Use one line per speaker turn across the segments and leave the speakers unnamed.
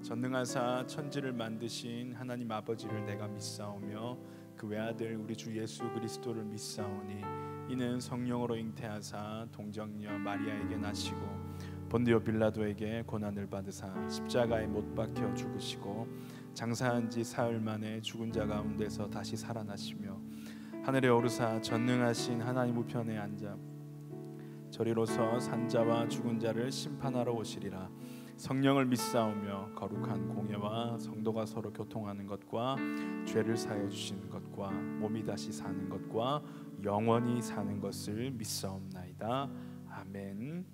전능하사 천지를 만드신 하나님 아버지를 내가 믿사오며 그 외아들 우리 주 예수 그리스도를 믿사오니 이는 성령으로 잉태하사 동정녀 마리아에게 나시고 본디오 빌라도에게 고난을 받으사 십자가에 못 박혀 죽으시고 장사한 지 사흘 만에 죽은 자 가운데서 다시 살아나시며 하늘에 오르사 전능하신 하나님 우편에 앉아 저리로서 산자와 죽은 자를 심판하러 오시리라. 성령을 믿사오며 거룩한 공예와 성도가 서로 교통하는 것과 죄를 사해 주시는 것과 몸이 다시 사는 것과 영원히 사는 것을 믿사옵나이다. 아멘.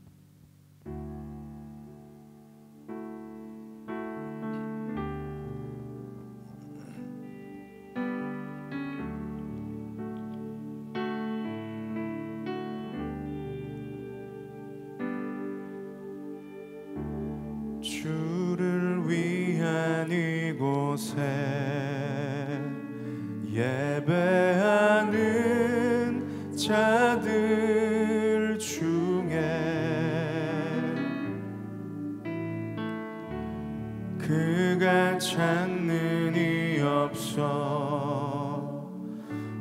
주를 위한 이곳에 예배하는 자들 중에 그가 찾는 이 없어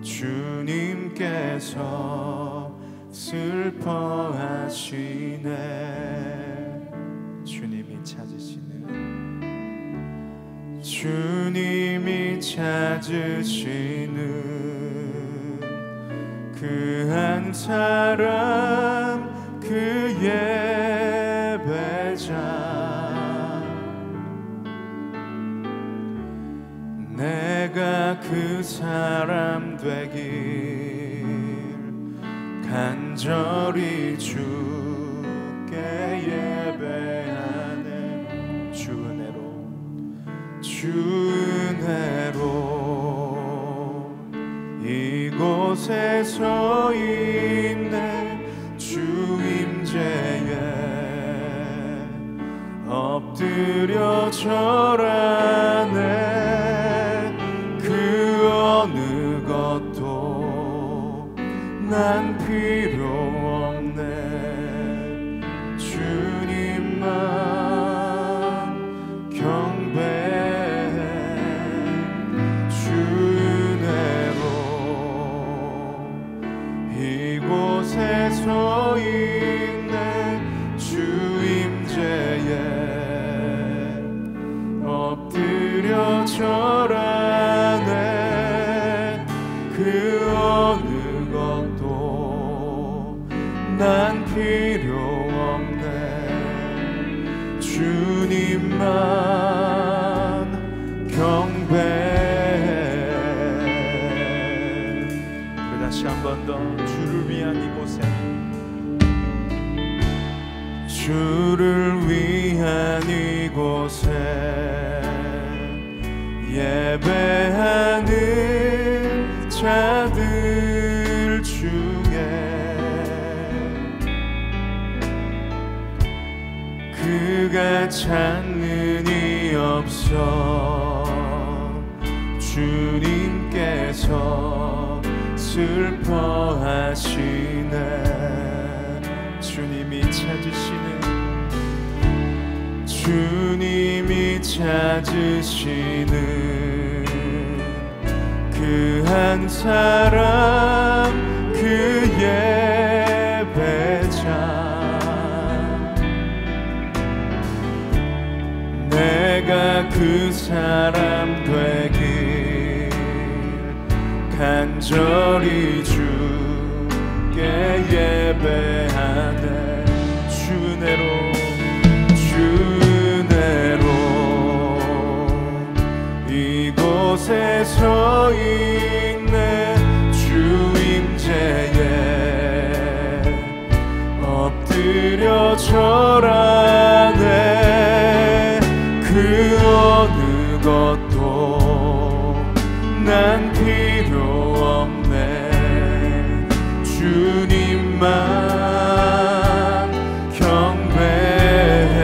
주님께서 슬퍼하시네. 주님이 찾으시는 그 한 사람 그 예배자 내가 그 사람 되길 간절히 주께 예배하네. 주 은혜로 이곳에 서 있네. 주 임재에 엎드려 절하네. 그 어느 것도 난 필요 없네. 주님만 이곳에 서 있네. 주 임재에 엎드려 절하네. 그 어느 것도 난 필요 없네. 주님만 경배해.
다시 한 번 더. 주를 위한 이곳에
주를 위한 이곳에 예배하는 자들 중에 그가 찾는 이 없어 주님께서 슬퍼하시네. 주님이 찾으시는 그 한 사람 그 예배자 내가 그 사람 되길 간절히 주께 예배하네. 주 은혜로 이곳에 서 있네. 주 임재에 엎드려 절하네. 그 어느 것도 난 필요 없네. 주님만 경배해.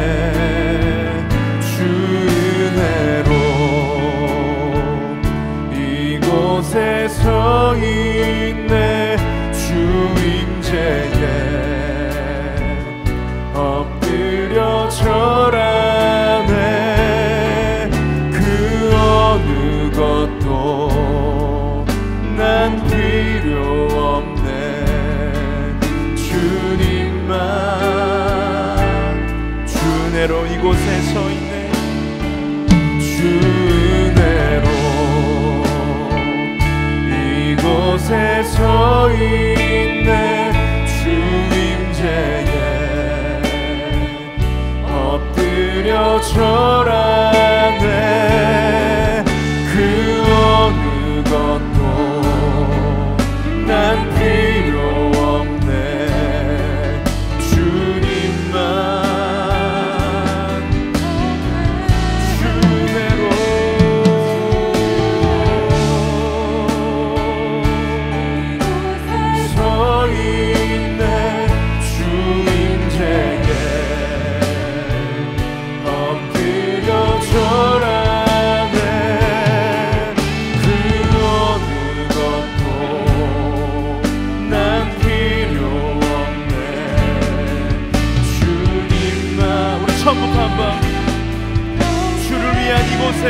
주 은혜로 이곳에 서 있네. 주 임재에 엎드려 절하네.
서 있네.
주 은혜로 이곳에 서 있네. 주 임재에 엎드려 절하네. 그 어느 것도 난 필요 없네. 주님만 주 은혜로 서 있네. 주 임재에 엎드려 절하네. 그 어느 것도 난 필요 없네. 주님만.
우리 처음부터 한번 주를 위한 이곳에,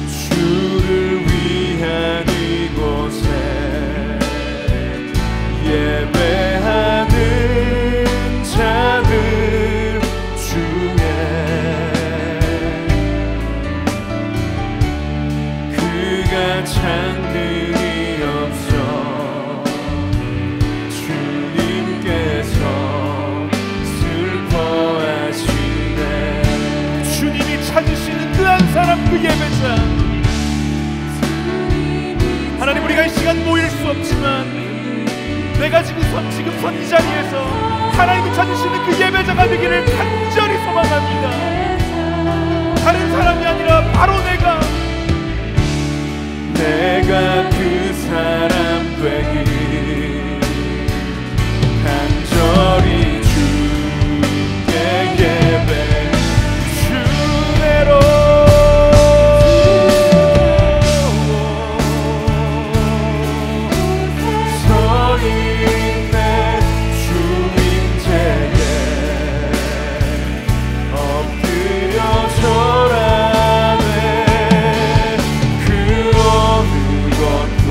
주를 위한 이곳에 예배하는 자들 중에 그가 찬능이 없어 주님께서 슬퍼하시네.
주님이 찾으시는 그 한 사람, 그 예배자. 하나님, 우리가 이 시간 모일 수 없지만 내가 지금 선 이 자리에서 하나님이 찾으시는 그 예배자가 되기를 간절히 소망합니다. 다른 사람이 아니라 바로 내가
그 사람 되기 간절히 주께 예배. 주 은혜로 서 있네. 주 임재에 엎드려 절하네. 그 어느 것도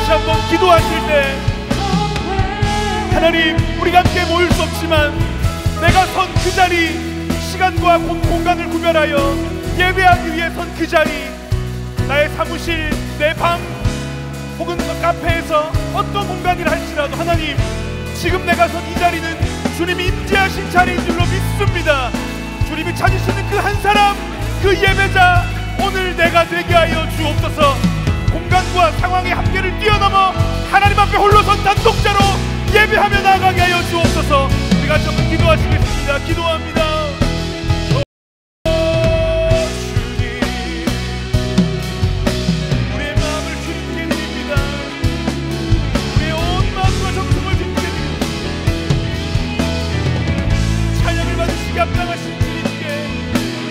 다시 한번 기도하실 때 하나님, 우리가 함께 모일 수 없지만 내가 선 그 자리, 시간과 공간을 구별하여 예배하기 위해 선 그 자리, 나의 사무실, 내 방 혹은 카페에서 어떤 공간이라 할지라도 하나님, 지금 내가 선 이 자리는 주님이 임재하신 자리인 줄로 믿습니다. 주님이 찾으시는 그 한 사람, 그 예배자, 오늘 내가 되게 하여 주옵소서. 공간과 상황의 한계를 뛰어넘어 하나님 앞에 홀로 선 단독자로 예배하며 나아가게 하여 주옵소서. 우리가 정말 기도하시겠습니다. 기도합니다. 합당하신 주님께,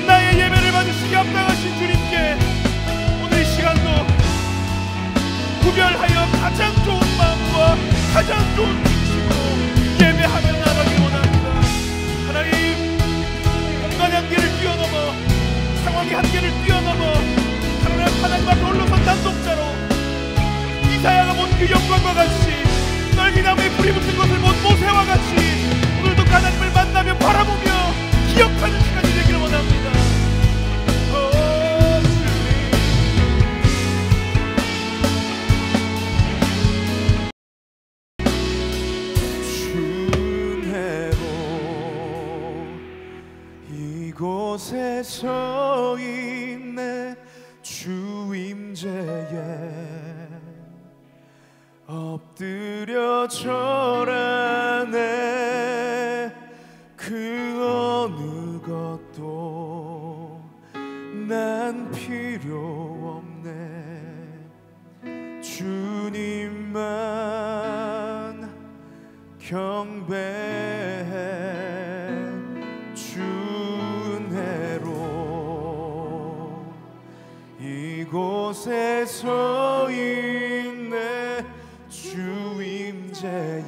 나의 예배를 받으시기 합당하신 주님께 오늘 이 시간도 구별하여 가장 좋은 마음과 가장 좋은 중심으로 예배하며 나가길 원합니다. 하나님, 공간의 한계를 뛰어넘어, 상황의 한계를 뛰어넘어 하나님 앞에 홀로선 단독자로 이사야가 본 그 영광과 같이, 널기나무에 불이 붙은 것을 본 모세와 같이 오늘도 하나님을 만나며 바라보며 기억하는 시간이 되기를 원합니다.
주내로 이곳에 서 있네. 주 임재에 엎드려 절하네. 그 어느 것도 난 필요 없네. 주님만 경배해. 주내로 이곳에 서 있네. 주 임재에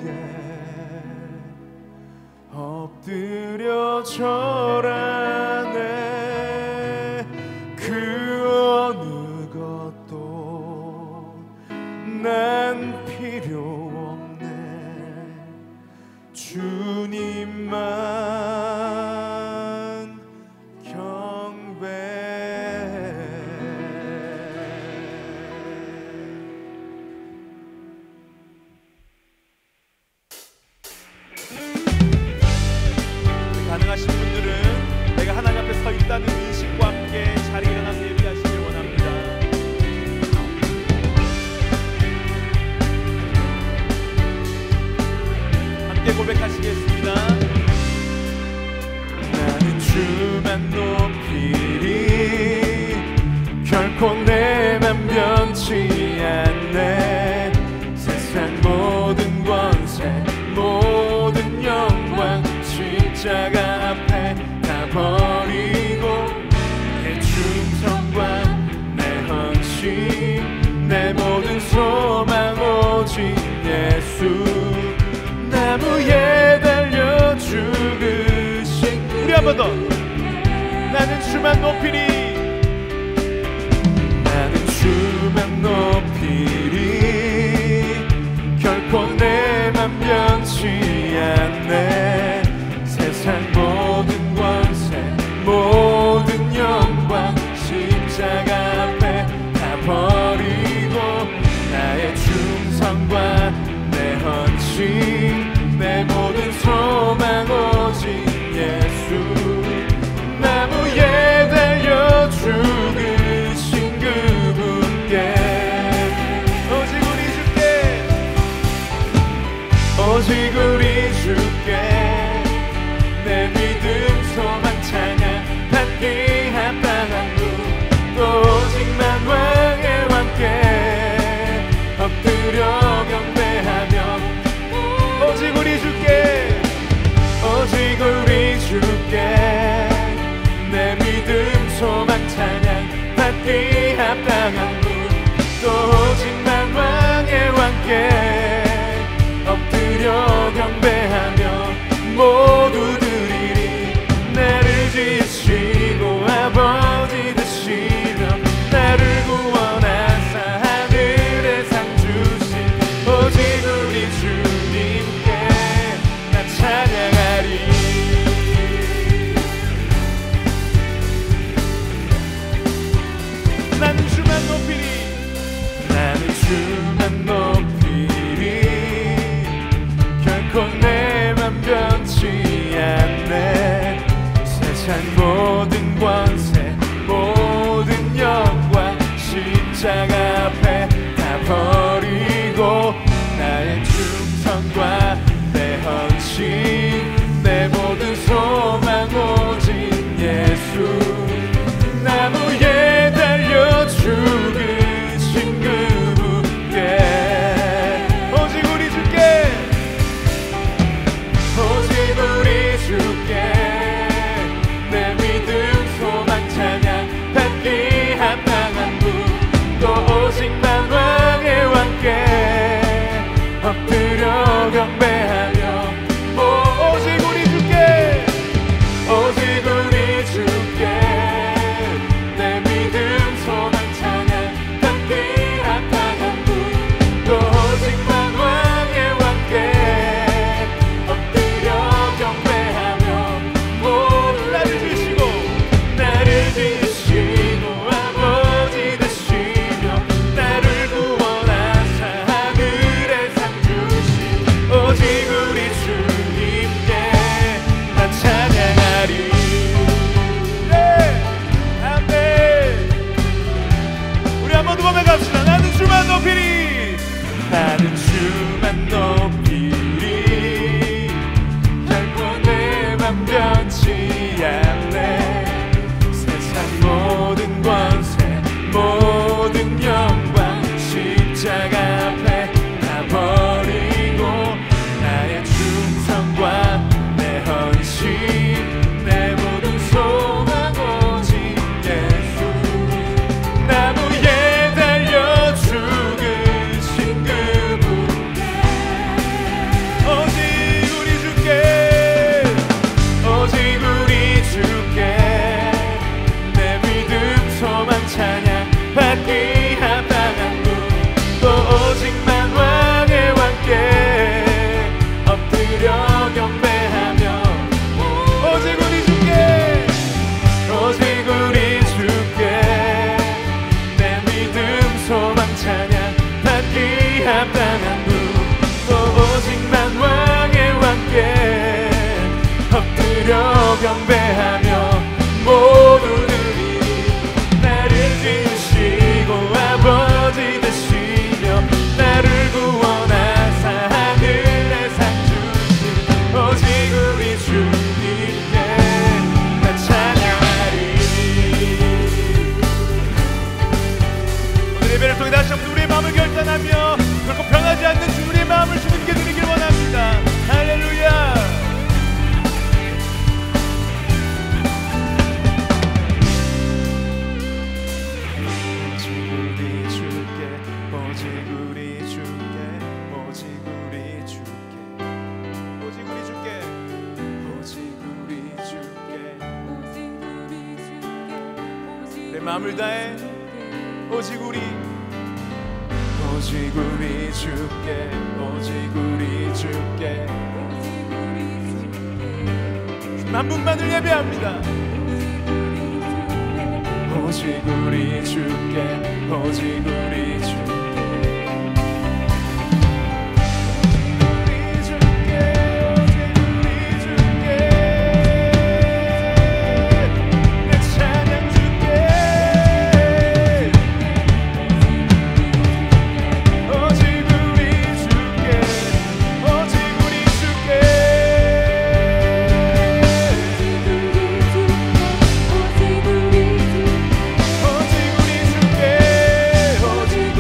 엎드려 절하네. 그 어느 것도 난 필요 없네. 주님만 경배해.
가능하신 분들은 내가 하나님 앞에 서 있다는 인식과 함께 자리에 일어나서 예배하시길 원합니다. 함께 고백하시겠습니다.
나는 주만 높이리. 결코 내 맘 변치 않네. 세상 모든 권세, 모든 영광 십자가 앞에 다 버리고, 내 충성과 내 헌신, 내 모든 소망 오직 예수. 나무에 달려 죽으신.
우리 한 번 더. 나는 주만 높이리.
나는 주만 높이리. 결코 내 맘 변치 않네. 세상 모든 권세, 모든 영광 십자가 앞에 다 버리고, 나의 충성과 내 헌신, 내 모든 소망 오직 예수. 나무에 달려 죽으신 그분께
오직 우리 주께,
오직 우리 주께 내 믿음 소망 찬양 받기 합당한 분, 또 오직만 왕의 왕께 엎드려 경배하며.
오직 우리 주께,
오직 우리 주께 내 믿음 소망 찬양 받기 합당한 분, 또 오직만 왕의 왕께 엎드려 경배하며. 세상 모든 권세 모든 영광 십자가 앞에 다 버리고 나의 충성과 내 헌신 내 모든 소망 오직 예수 나무에 달려 죽으신 그분께 오직 우리 주께 오직 우리 주께 내 믿음 소망 찬양 받기 합당한 분 또 오직 만왕의 왕께 엎드려 경배하며 오직 우리 주께 오직 우리 주께 내 믿음 소망 찬양 받기 합당한 분 또 오직 만왕의 왕께 엎드려 경배하며 모두 나를 주시고 아버지 되시며 나를 구원하사 하늘의 상 주신 오직 우리 주님께 나 찬양하리. 네, 아멘. 우리 한번 더 고백합시다. 나는 주만 높이리 나는 주만 높이리 결코 내 맘 변치 않네 세상 모든 권세 모든 영광 십자가 앞에 다 버리고 나의 충성과 내 헌신 내 모든 소망 오직 예수 나무에 달려 죽으신 그분께 오직 우리 주께 오직 우리 주께 내 믿음 소망 찬양 받기 합당한 분 또 오직 만왕의 왕께 엎드려 경배하며 오직 우리 주께 오직 우리 주께 내 믿음 소망 찬양 받기 합당한 분 또 오직 만왕의 왕께 엎드려 경배하며 모두들이 나를 지으시고 아버지 되시며 나를 구원하사 하늘의 상 주신 오직 우리 주님께 나 찬양하리. 오늘 예배를 통해 다시 한번 우리의 마음을 결단하며 결코 변하지 않는 주님의 마음을 주님께 드리길 원합니다. 할렐루야. 내 마음을 다해 오직 우리 주께 오직 우리 주께 한 분만을 예배합니다. 오직 우리 주께 오직 우리 주께 오직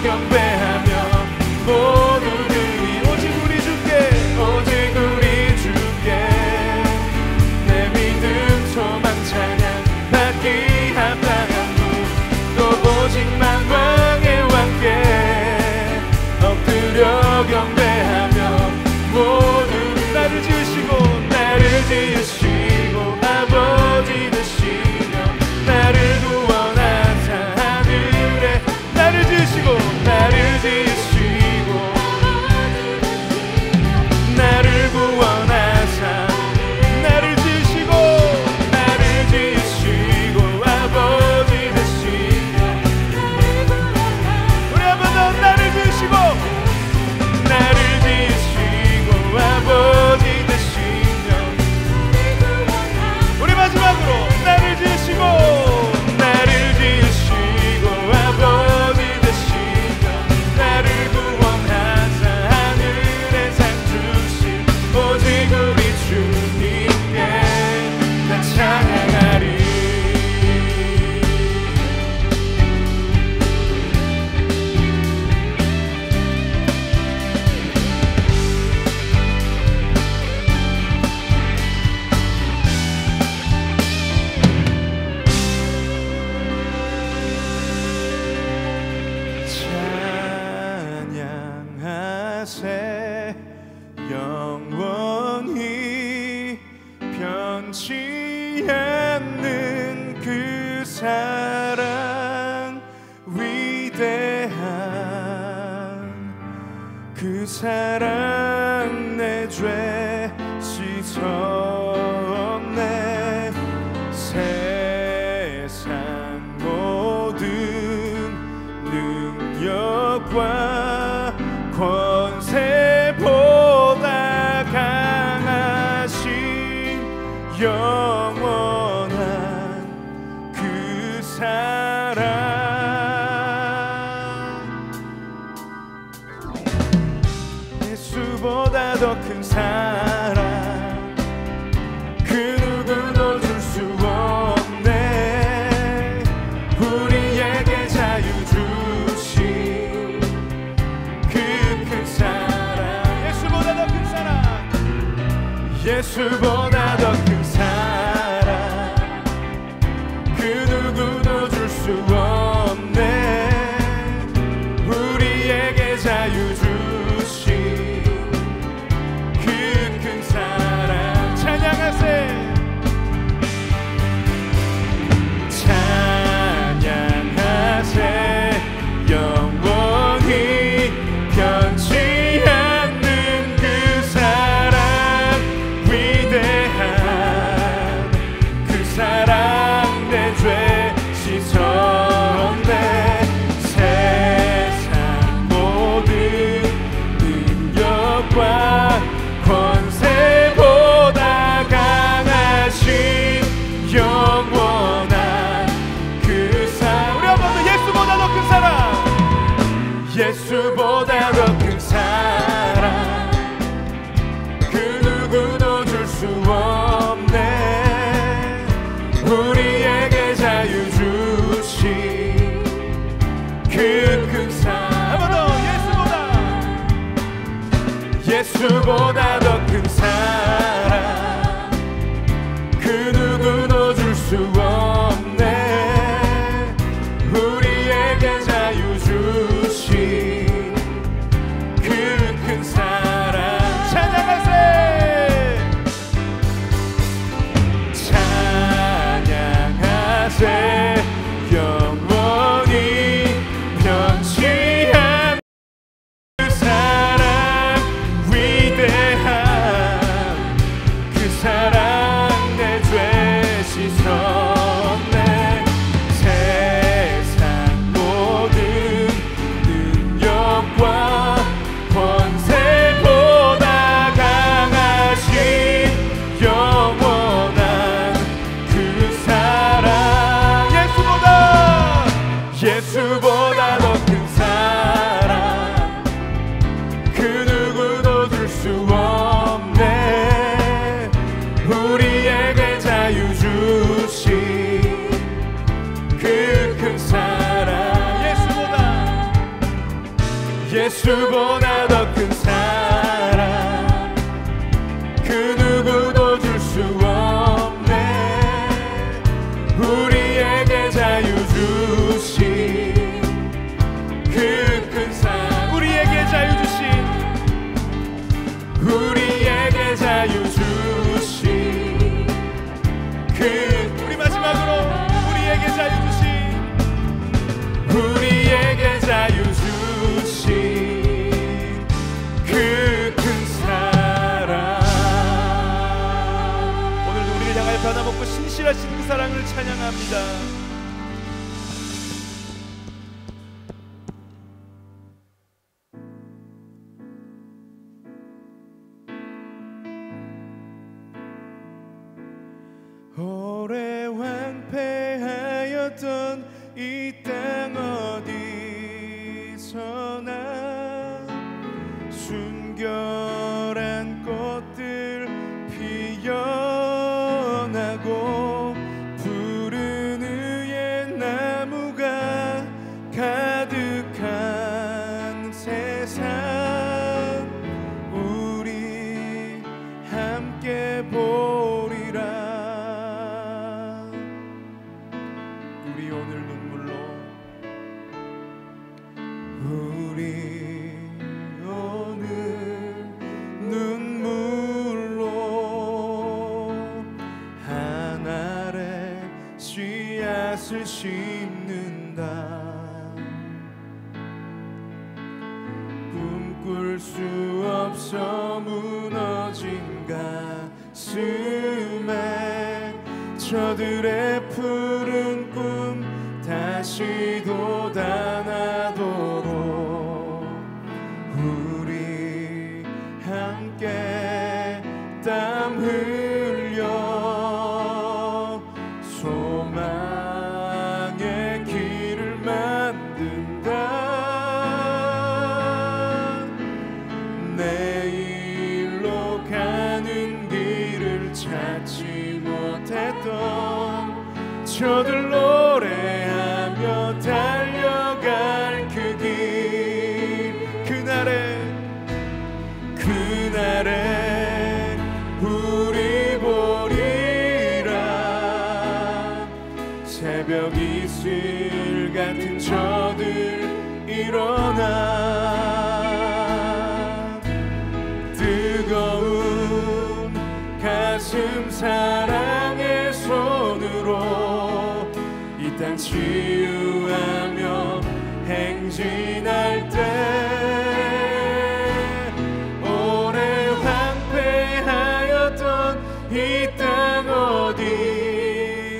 경배하며 모두들이 오직 우리 주께 내 믿음 소망 찬양 받기 합당한 분 또 오직 만왕의 왕께 엎드려 경배하며 모두 나를 지으시고 아버지 되시며 나를 구원하사 하늘에 나를 지으시고 나를 구원하사 나를 지으시고 아버지 되시며 우리 한 번 더 나를 지으시고 아버지 되시며 우리 마지막으로 나를 지으시고 아버지 되시며 나를 구원하사 하늘에 상 주신 오직 우리 주님께 나 찬양하리. 찬양하세 영원히 변치 않는 그 사랑 위대한 그 사랑 내 죄 씻었네. 세상 모든 능력과 권세보다 강하신 영원한 그 사랑 예수보다 더 큰 사랑 그 누구도 줄 수 없네. 우리에게 자유 주신 그 큰 사랑 예수보다 더 큰 사랑 그 누구도 줄 수 없네. 우리에게 자유 주신 그 큰 사랑 찬양하세 영원히 변치 않는 그 사랑 위대한 그 사랑 내 죄 씻었네. 세상 모든 능력과 권세보다 강하신 영원한 그 사랑 우리 한 번 더 예수보다 더 큰 사랑 예수보다 더 큰 사랑 그 누구도 줄 수 없네. 우리에게 자유 주신 그 큰 사랑 한 번 더 예수보다 더 큰 사랑 그 누구도 줄 수 없네. 우리에게 자유 주신 그 큰 사랑 찬양하세 영원히 변치 않는 그 사랑 위대한
예수보다 더 큰 사랑 그 누구도 줄 수 없네. 우리에게 자유 주신 그 큰 사랑, 우리에게 자유 주신, 우리에게 자유 주신 우리 마지막으로 우리에게 자유 주신, 우리에게 자유 주신 그 큰 사랑. 오늘도 우리를 향하여 변함없고 신실하신 그 사랑을 찬양합니다. 오래 황폐하였던 이 땅 어디서나 순결한 꽃들 피어나고 푸른 의의 나무가 가득한 세상 우리 함께 보리라. 우리 오늘 눈물로, 우리 오늘 눈물로 하늘에 씨앗을 심는다. 꿈꿀 수 없어 무너진 가슴에 저들의 푸른 꿈 다시 돋아나도록 우리 함께 땀 흘려 소망의 길을 만든다. 내일로 가는 길을 찾지 못했던 저들 노래하며 달려갈 그 길, 그날에 우리 보리라. 새벽 이슬 같은 저들 일어나 뜨거운 가슴 사랑의 손으로 이 땅 치유하며 행진할 때 오래 황폐하였던 이 땅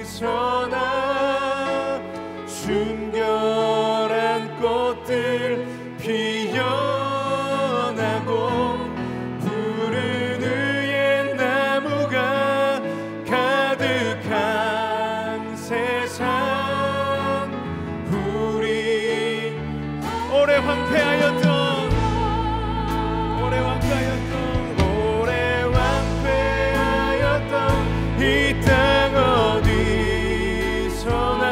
어디서나 순결한 꽃들 피어나고 푸른 의의 나무가 가득한 세상 우리 오래 황폐하였던 이 땅 어디서나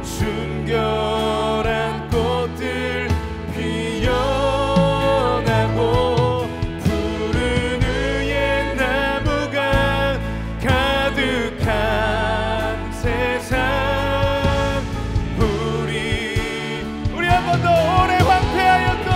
순결한 꽃들 피어나고 푸른 의의 나무가 가득한 세상 우리 한 번 더 오래 황폐하였던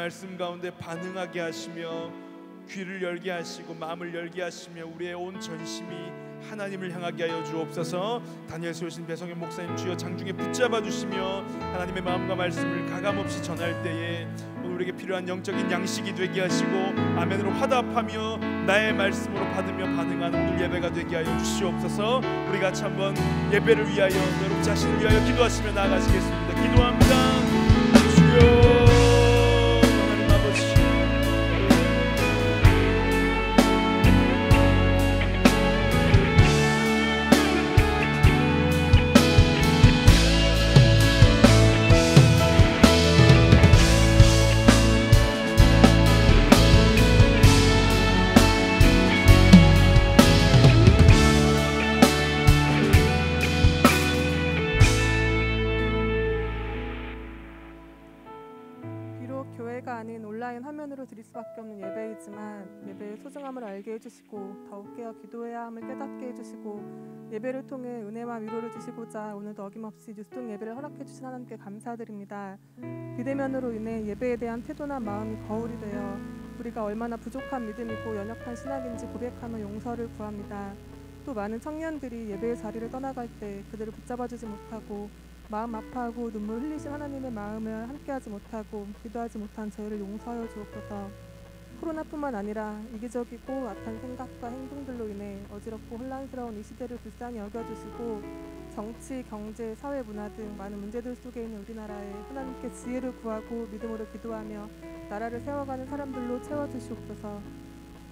말씀 가운데 반응하게 하시며 귀를 열게 하시고 마음을 열게 하시며 우리의 온 전심이 하나님을 향하게 하여 주옵소서. 다니엘서에 오신 배성현 목사님 주여 장중에 붙잡아 주시며 하나님의 마음과 말씀을 가감없이 전할 때에 오늘 우리에게 필요한 영적인 양식이 되게 하시고 아멘으로 화답하며 나의 말씀으로 받으며 반응하는 오늘 예배가 되게 하여 주시옵소서. 우리 같이 한번 예배를 위하여 여러분 자신을 위하여 기도하시며 나아가시겠습니다. 기도합니다. 주여
아닌 온라인 화면으로 드릴 수밖에 없는 예배이지만 예배의 소중함을 알게 해주시고 더욱 깨어 기도해야 함을 깨닫게 해주시고 예배를 통해 은혜와 위로를 주시고자 오늘도 어김없이 뉴스통 예배를 허락해 주신 하나님께 감사드립니다. 비대면으로 인해 예배에 대한 태도나 마음이 거울이 되어 우리가 얼마나 부족한 믿음이고 연약한 신학인지 고백하며 용서를 구합니다. 또 많은 청년들이 예배의 자리를 떠나갈 때 그들을 붙잡아주지 못하고 마음 아파하고 눈물 흘리신 하나님의 마음을 함께하지 못하고 기도하지 못한 저희를 용서하여 주옵소서. 코로나뿐만 아니라 이기적이고 악한 생각과 행동들로 인해 어지럽고 혼란스러운 이 시대를 불쌍히 여겨주시고 정치, 경제, 사회, 문화 등 많은 문제들 속에 있는 우리나라에 하나님께 지혜를 구하고 믿음으로 기도하며 나라를 세워가는 사람들로 채워주시옵소서.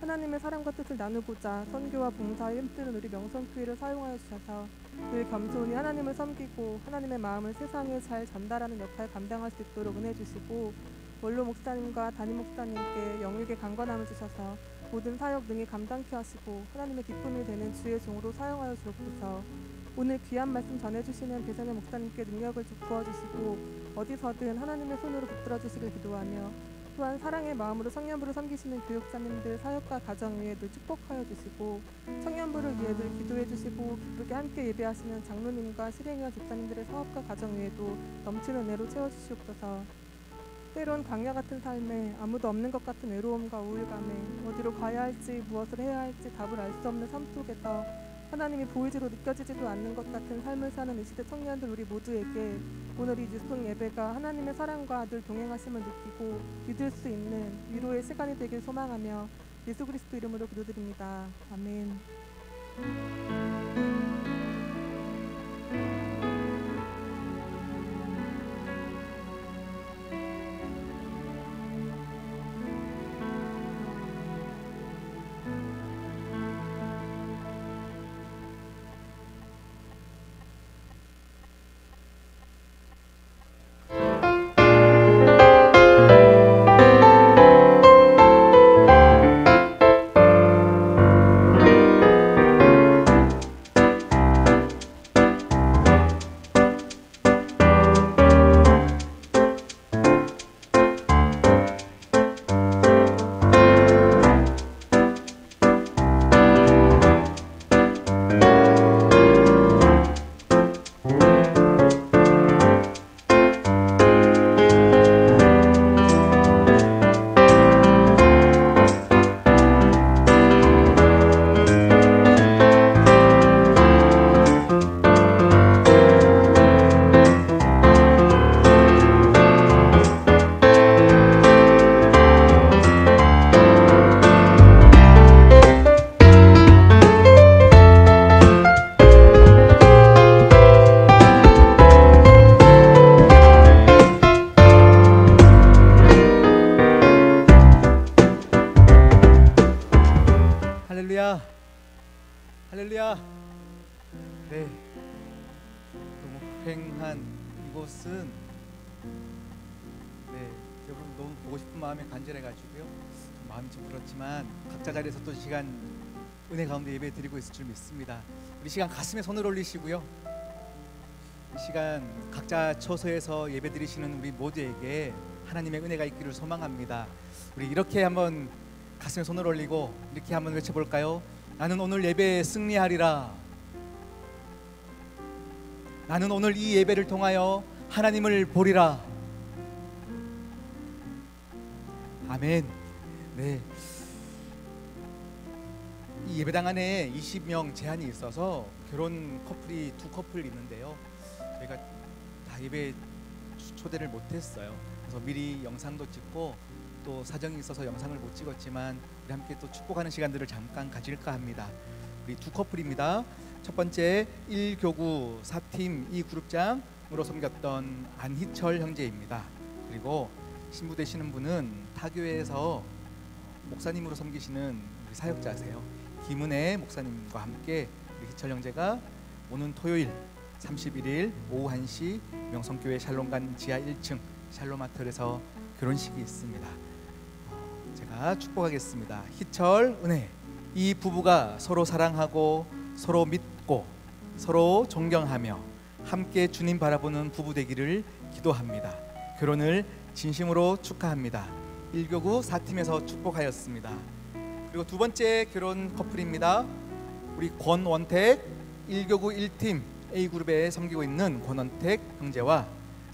하나님의 사랑과 뜻을 나누고자 선교와 봉사에 힘쓰는 우리 명성교회를 사용하여 주셔서 늘 겸손히 하나님을 섬기고 하나님의 마음을 세상에 잘 전달하는 역할을 감당할 수 있도록 은혜 주시고 원로 목사님과 담임 목사님께 영육의 강건함을 주셔서 모든 사역 능히 감당케 하시고 하나님의 기쁨이 되는 주의 종으로 사용하여 주옵소서. 오늘 귀한 말씀 전해주시는 배성현 목사님께 능력을 부어주시고 어디서든 하나님의 손으로 붙들어 주시길 기도하며 또한 사랑의 마음으로 청년부를 섬기시는 교육자님들 사역과 가정 위에 늘 축복하여 주시고 청년부를 위해 늘 기도해 주시고 기쁘게 함께 예배하시는 장로님과 실행위원 집사님들의 사업과 가정 위에도 넘치는 은혜로 채워주시옵소서. 때론 광야 같은 삶에 아무도 없는 것 같은 외로움과 우울감에 어디로 가야 할지 무엇을 해야 할지 답을 알 수 없는 삶 속에서 하나님이 보이지도 느껴지지도 않는 것 같은 삶을 사는 이 시대 청년들 우리 모두에게 오늘 이 뉴스통 예배가 하나님의 사랑과 늘 동행하심을 느끼고 믿을 수 있는 위로의 시간이 되길 소망하며 예수 그리스도 이름으로 기도드립니다. 아멘.
할렐루야. 네, 너무 휑한 이곳은 여러분 너무 보고 싶은 마음이 간절해가지고요. 마음이 좀 그렇지만 각자 자리에서 또 시간 은혜 가운데 예배 드리고 있을 줄 믿습니다. 우리 시간 가슴에 손을 올리시고요. 이 시간 각자 처소에서 예배 드리시는 우리 모두에게 하나님의 은혜가 있기를 소망합니다. 우리 이렇게 한번 가슴에 손을 올리고 이렇게 한번 외쳐볼까요? 나는 오늘 예배에 승리하리라. 나는 오늘 이 예배를 통하여 하나님을 보리라. 아멘. 네. 이 예배당 안에 20명 제한이 있어서 결혼 커플이 2커플 있는데요. 저희가 다 예배 초대를 못했어요. 그래서 미리 영상도 찍고 또 사정이 있어서 영상을 못 찍었지만 우리 함께 또 축복하는 시간들을 잠깐 가질까 합니다. 우리 2커플입니다. 첫 번째 1교구 4팀 2그룹장으로 섬겼던 안희철 형제입니다. 그리고 신부 되시는 분은 타교회에서 목사님으로 섬기시는 우리 사역자세요. 김은혜 목사님과 함께 우리 희철 형제가 오는 토요일 31일 오후 1시 명성교회 샬롬관 지하 1층 샬롬아틀에서 결혼식이 있습니다. 제가 축복하겠습니다. 희철, 은혜, 이 부부가 서로 사랑하고 서로 믿고 서로 존경하며 함께 주님 바라보는 부부 되기를 기도합니다. 결혼을 진심으로 축하합니다. 1교구 4팀에서 축복하였습니다. 그리고 두 번째 결혼 커플입니다. 우리 권원택 1교구 1팀 A그룹에 섬기고 있는 권원택 형제와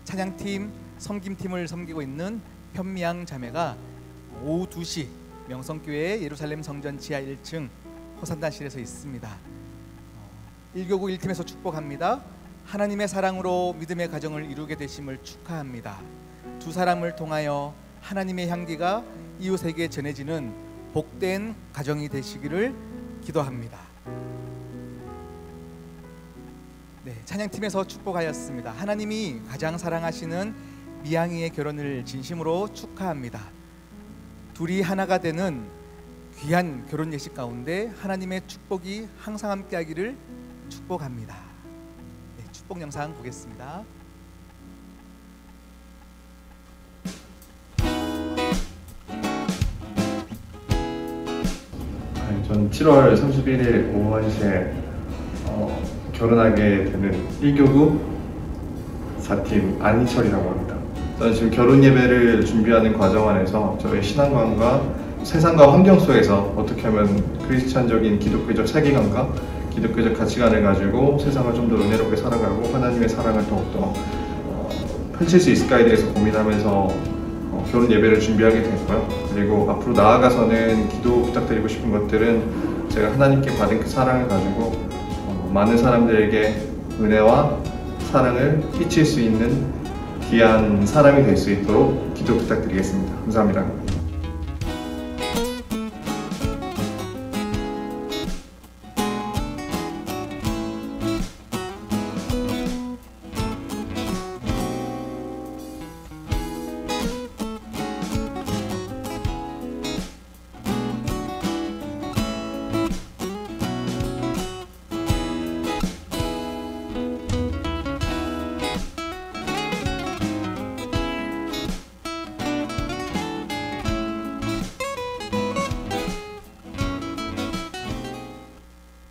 찬양팀 섬김팀을 섬기고 있는 현미양 자매가 오후 2시 명성교회 예루살렘 성전 지하 1층 호산단실에서 있습니다. 1교구 1팀에서 축복합니다. 하나님의 사랑으로 믿음의 가정을 이루게 되심을 축하합니다. 두 사람을 통하여 하나님의 향기가 이웃에게 전해지는 복된 가정이 되시기를 기도합니다. 네, 찬양팀에서 축복하였습니다. 하나님이 가장 사랑하시는 미양이의 결혼을 진심으로 축하합니다. 둘이 하나가 되는 귀한 결혼 예식 가운데 하나님의 축복이 항상 함께하기를 축복합니다. 네, 축복 영상 보겠습니다.
전 7월 31일 오후 1시에 결혼하게 되는 1교구 4팀 안희철이라고 합니다. 저는 지금 결혼 예배를 준비하는 과정 안에서 저의 신앙관과 세상과 환경 속에서 어떻게 하면 크리스찬적인 기독교적 세계관과 기독교적 가치관을 가지고 세상을 좀 더 은혜롭게 살아가고 하나님의 사랑을 더욱더 펼칠 수 있을까에 대해서 고민하면서 결혼 예배를 준비하게 됐고요. 그리고 앞으로 나아가서는 기도 부탁드리고 싶은 것들은 제가 하나님께 받은 그 사랑을 가지고 많은 사람들에게 은혜와 사랑을 끼칠 수 있는 귀한 사람이 될 수 있도록 기도 부탁드리겠습니다. 감사합니다.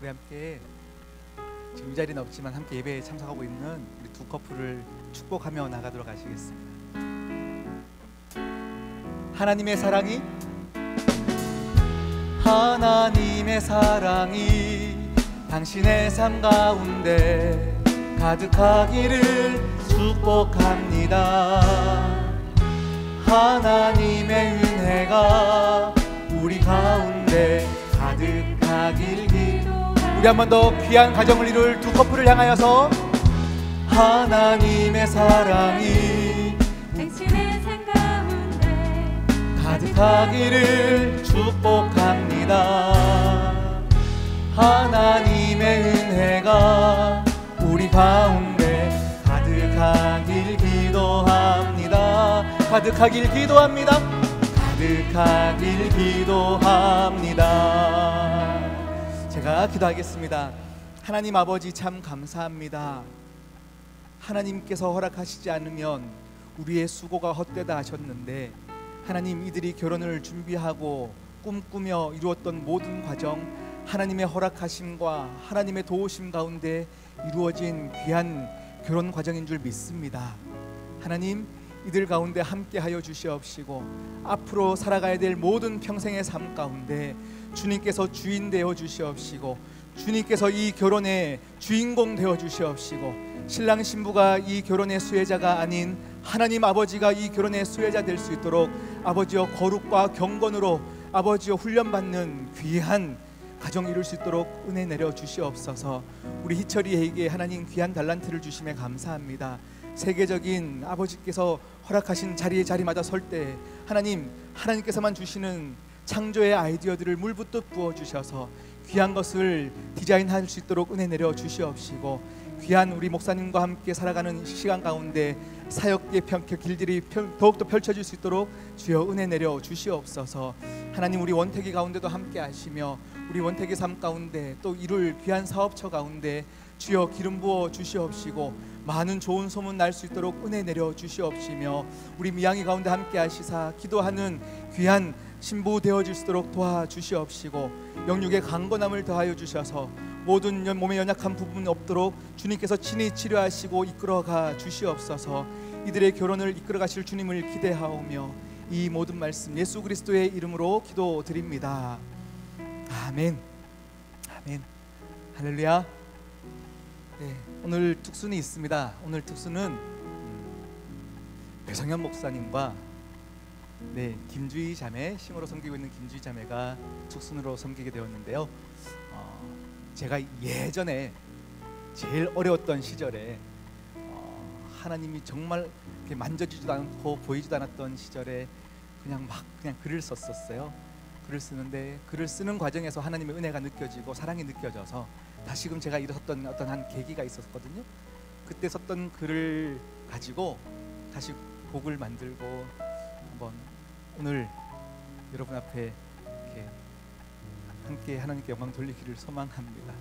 우리 함께 지금 이 자리는 없지만 함께 예배에 참석하고 있는 우리 두 커플을 축복하며 나가도록 하시겠습니다. 하나님의 사랑이 당신의 삶 가운데 가득하기를 축복합니다. 하나님의 은혜가 우리 가운데 가득하길 우리 한 번 더 귀한 가정을 이룰 두 커플을 향하여서 하나님의 사랑이
당신의 삶 가운데
가득하기를 축복합니다. 하나님의 은혜가 우리 가운데 가득하길 기도합니다. 가득하길 기도합니다. 가득하길 기도합니다. 제가 기도하겠습니다. 하나님 아버지 참 감사합니다. 하나님께서 허락하시지 않으면 우리의 수고가 헛되다 하셨는데 하나님 이들이 결혼을 준비하고 꿈꾸며 이루었던 모든 과정 하나님의 허락하심과 하나님의 도우심 가운데 이루어진 귀한 결혼 과정인 줄 믿습니다. 하나님 이들 가운데 함께하여 주시옵시고 앞으로 살아가야 될 모든 평생의 삶 가운데 주님께서 주인 되어 주시옵시고 주님께서 이 결혼의 주인공 되어 주시옵시고 신랑 신부가 이 결혼의 수혜자가 아닌 하나님 아버지가 이 결혼의 수혜자 될 수 있도록 아버지여 거룩과 경건으로 아버지여 훈련받는 귀한 가정 이룰 수 있도록 은혜 내려 주시옵소서. 우리 희철이에게 하나님 귀한 달란트를 주심에 감사합니다. 세계적인 아버지께서 허락하신 자리마다 설 때 하나님께서만 주시는 창조의 아이디어들을 물붓듯 부어주셔서 귀한 것을 디자인할 수 있도록 은혜 내려 주시옵시고, 귀한 우리 목사님과 함께 살아가는 시간 가운데 사역의 길들이 더욱더 펼쳐질 수 있도록 주여 은혜 내려 주시옵소서. 하나님 우리 원택이 가운데도 함께 하시며 우리 원택의 삶 가운데 또 이룰 귀한 사업처 가운데 주여 기름 부어 주시옵시고 많은 좋은 소문 날 수 있도록 은혜 내려 주시옵시며 우리 미양이 가운데 함께 하시사 기도하는 귀한 신부 되어질 수 있도록 도와주시옵시고 영육의 강건함을 더하여 주셔서 모든 몸의 연약한 부분 없도록 주님께서 친히 치료하시고 이끌어가 주시옵소서. 이들의 결혼을 이끌어 가실 주님을 기대하오며 이 모든 말씀 예수 그리스도의 이름으로 기도드립니다. 아멘. 아멘. 할렐루야. 네, 오늘 특수는 있습니다. 오늘 특수는 배성현 목사님과 김주희 자매, 싱어로 섬기고 있는 김주희 자매가 특순으로 섬기게 되었는데요. 제가 예전에 제일 어려웠던 시절에 하나님이 정말 이렇게 만져지지도 않고 보이지도 않았던 시절에 그냥 글을 썼었어요. 글을 쓰는데 글을 쓰는 과정에서 하나님의 은혜가 느껴지고 사랑이 느껴져서 다시금 제가 일었던 어떤 한 계기가 있었거든요. 그때 썼던 글을 가지고 다시 곡을 만들고 한번 오늘 여러분 앞에 이렇게 함께 하나님께 영광 돌리기를 소망합니다.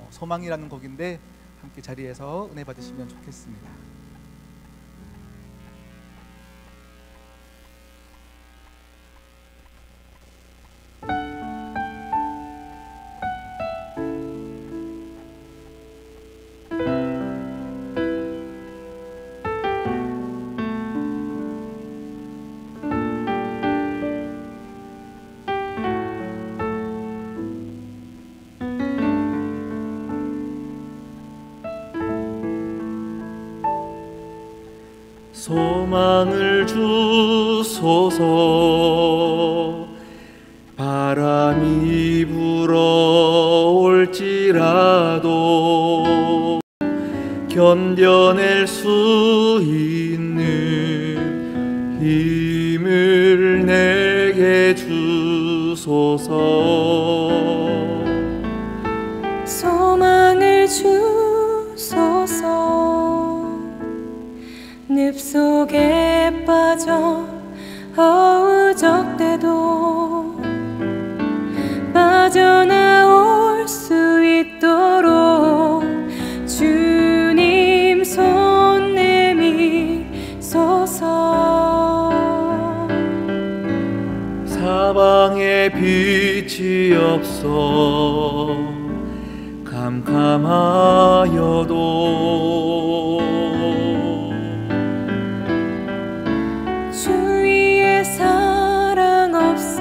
소망이라는 곡인데 함께 자리에서 은혜 받으시면 좋겠습니다.
소망을 주소서. 바람이 불어올지라도 견뎌낼 수 있는 힘을 내게 주소서.
소망을 주소서. 늪 속에 빠져 어우적대도 빠져나올 수 있도록 주님 손 내미소서.
사방에 빛이 없어 캄캄하여도
주위에 사랑 없어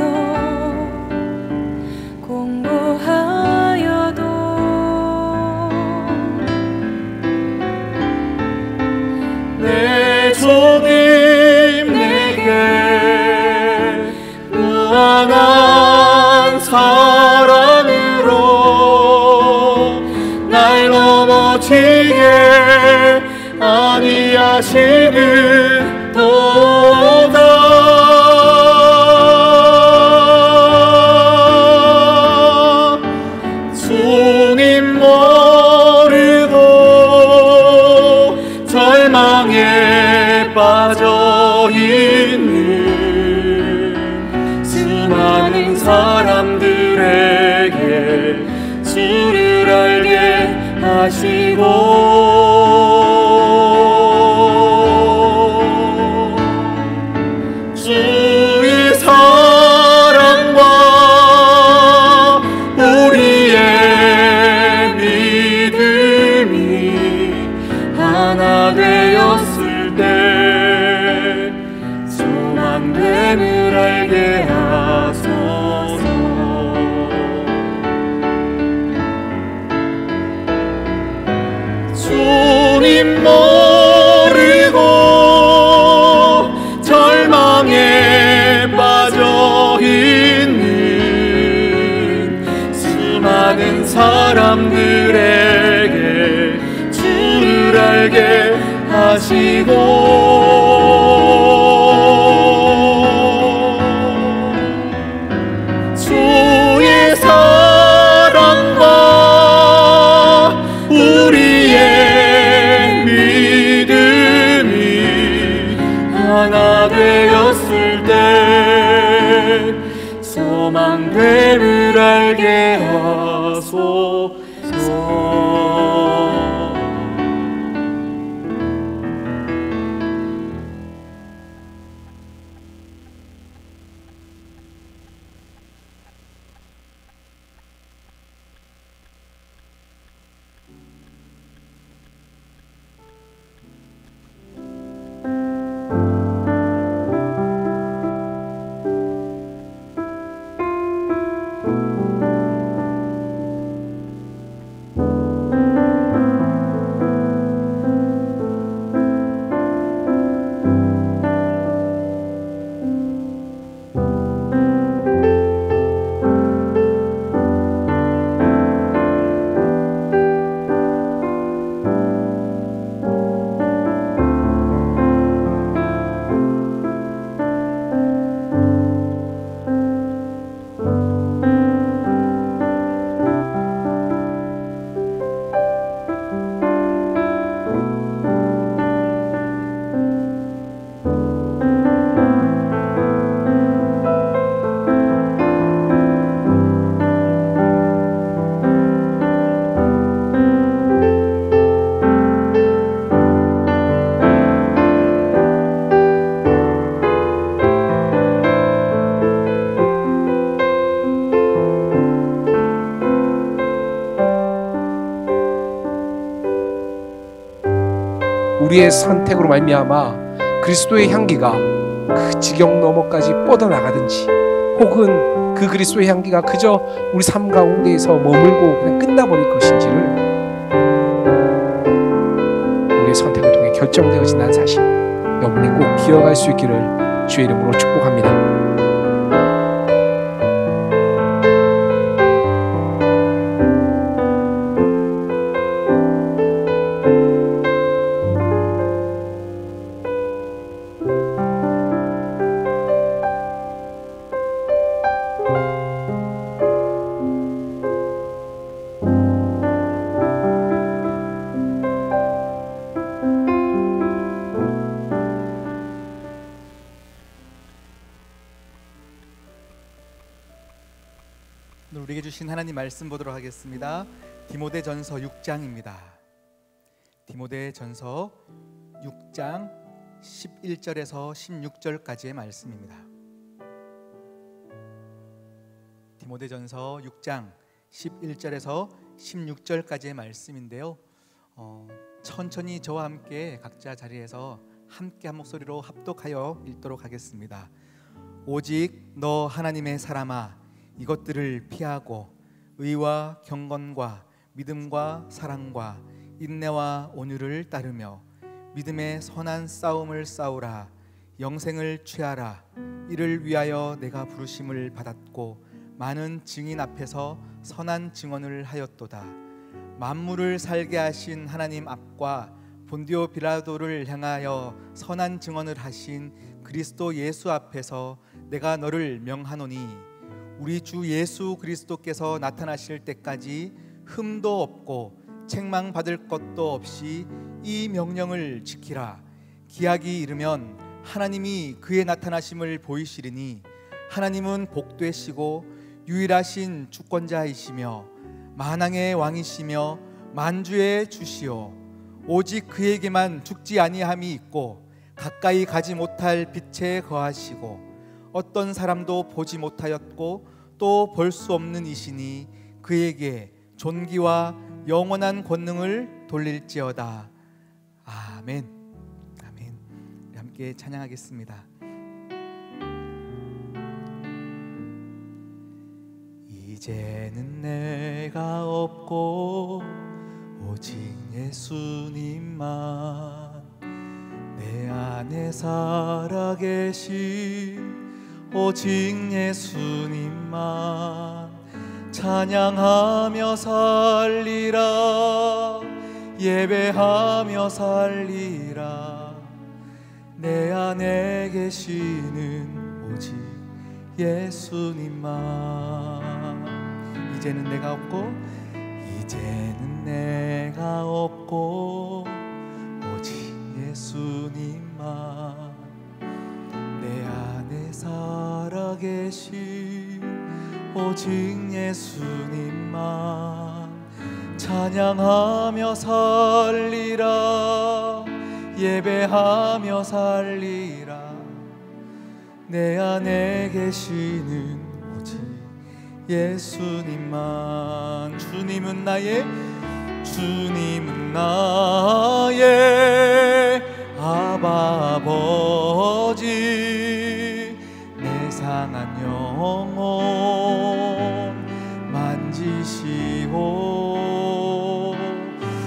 공고하여도
내 주님 내게 무한한 사랑으로 날 넘어지게 아니하시는 도다. 주님 모르고 절망에 빠져있는 수많은 사람들에게 주를 알게 하시고 주의 사랑과 우리의 믿음이 하나 되었을 때 소망됨을 알게 하소서. 주님 모르고 사람들에게 주를 알게 하시고 주의 사랑과 우리의 믿음이 하나 되었을 때 소망됨을 알게 하소서.
우리의 선택으로 말미암아 그리스도의 향기가 그 지경 너머까지 뻗어나가든지 혹은 그 그리스도의 향기가 그저 우리 삶 가운데에서 머물고 그냥 끝나버릴 것인지를 우리의 선택을 통해 결정되어진다는 사실 여러분이 꼭 기억할 수 있기를 주의 이름으로 축복합니다.
우리에게 주신 하나님 말씀 보도록 하겠습니다. 디모데전서 6장입니다. 디모데전서 6장 11절에서 16절까지의 말씀입니다. 디모데전서 6장 11절에서 16절까지의 말씀인데요. 천천히 저와 함께 각자 자리에서 함께 한 목소리로 합독하여 읽도록 하겠습니다. 오직 너 하나님의 사람아, 이것들을 피하고 의와 경건과 믿음과 사랑과 인내와 온유를 따르며 믿음의 선한 싸움을 싸우라. 영생을 취하라. 이를 위하여 내가 부르심을 받았고 많은 증인 앞에서 선한 증언을 하였도다. 만물을 살게 하신 하나님 앞과 본디오 빌라도를 향하여 선한 증언을 하신 그리스도 예수 앞에서 내가 너를 명하노니 우리 주 예수 그리스도께서 나타나실 때까지 흠도 없고 책망받을 것도 없이 이 명령을 지키라. 기약이 이르면 하나님이 그의 나타나심을 보이시리니 하나님은 복되시고 유일하신 주권자이시며 만왕의 왕이시며 만주의 주시오. 오직 그에게만 죽지 아니함이 있고 가까이 가지 못할 빛에 거하시고 어떤 사람도 보지 못하였고 또 볼 수 없는 이시니 그에게 존귀와 영원한 권능을 돌릴지어다. 아멘. 아멘. 우리 함께 찬양하겠습니다. 이제는 내가 없고 오직 예수님만 내 안에 살아계신 오직 예수님만 찬양하며 살리라. 예배하며 살리라. 내 안에 계시는 오직 예수님만. 이제는 내가 없고, 이제는 내가 없고 오직 예수님만. 내 안에 살아계신 오직 예수님만. 찬양하며 살리라. 예배하며 살리라. 내 안에 계시는 오직 예수님만. 주님은 나의 아바 아버지. 내 상한 영혼 만지시고.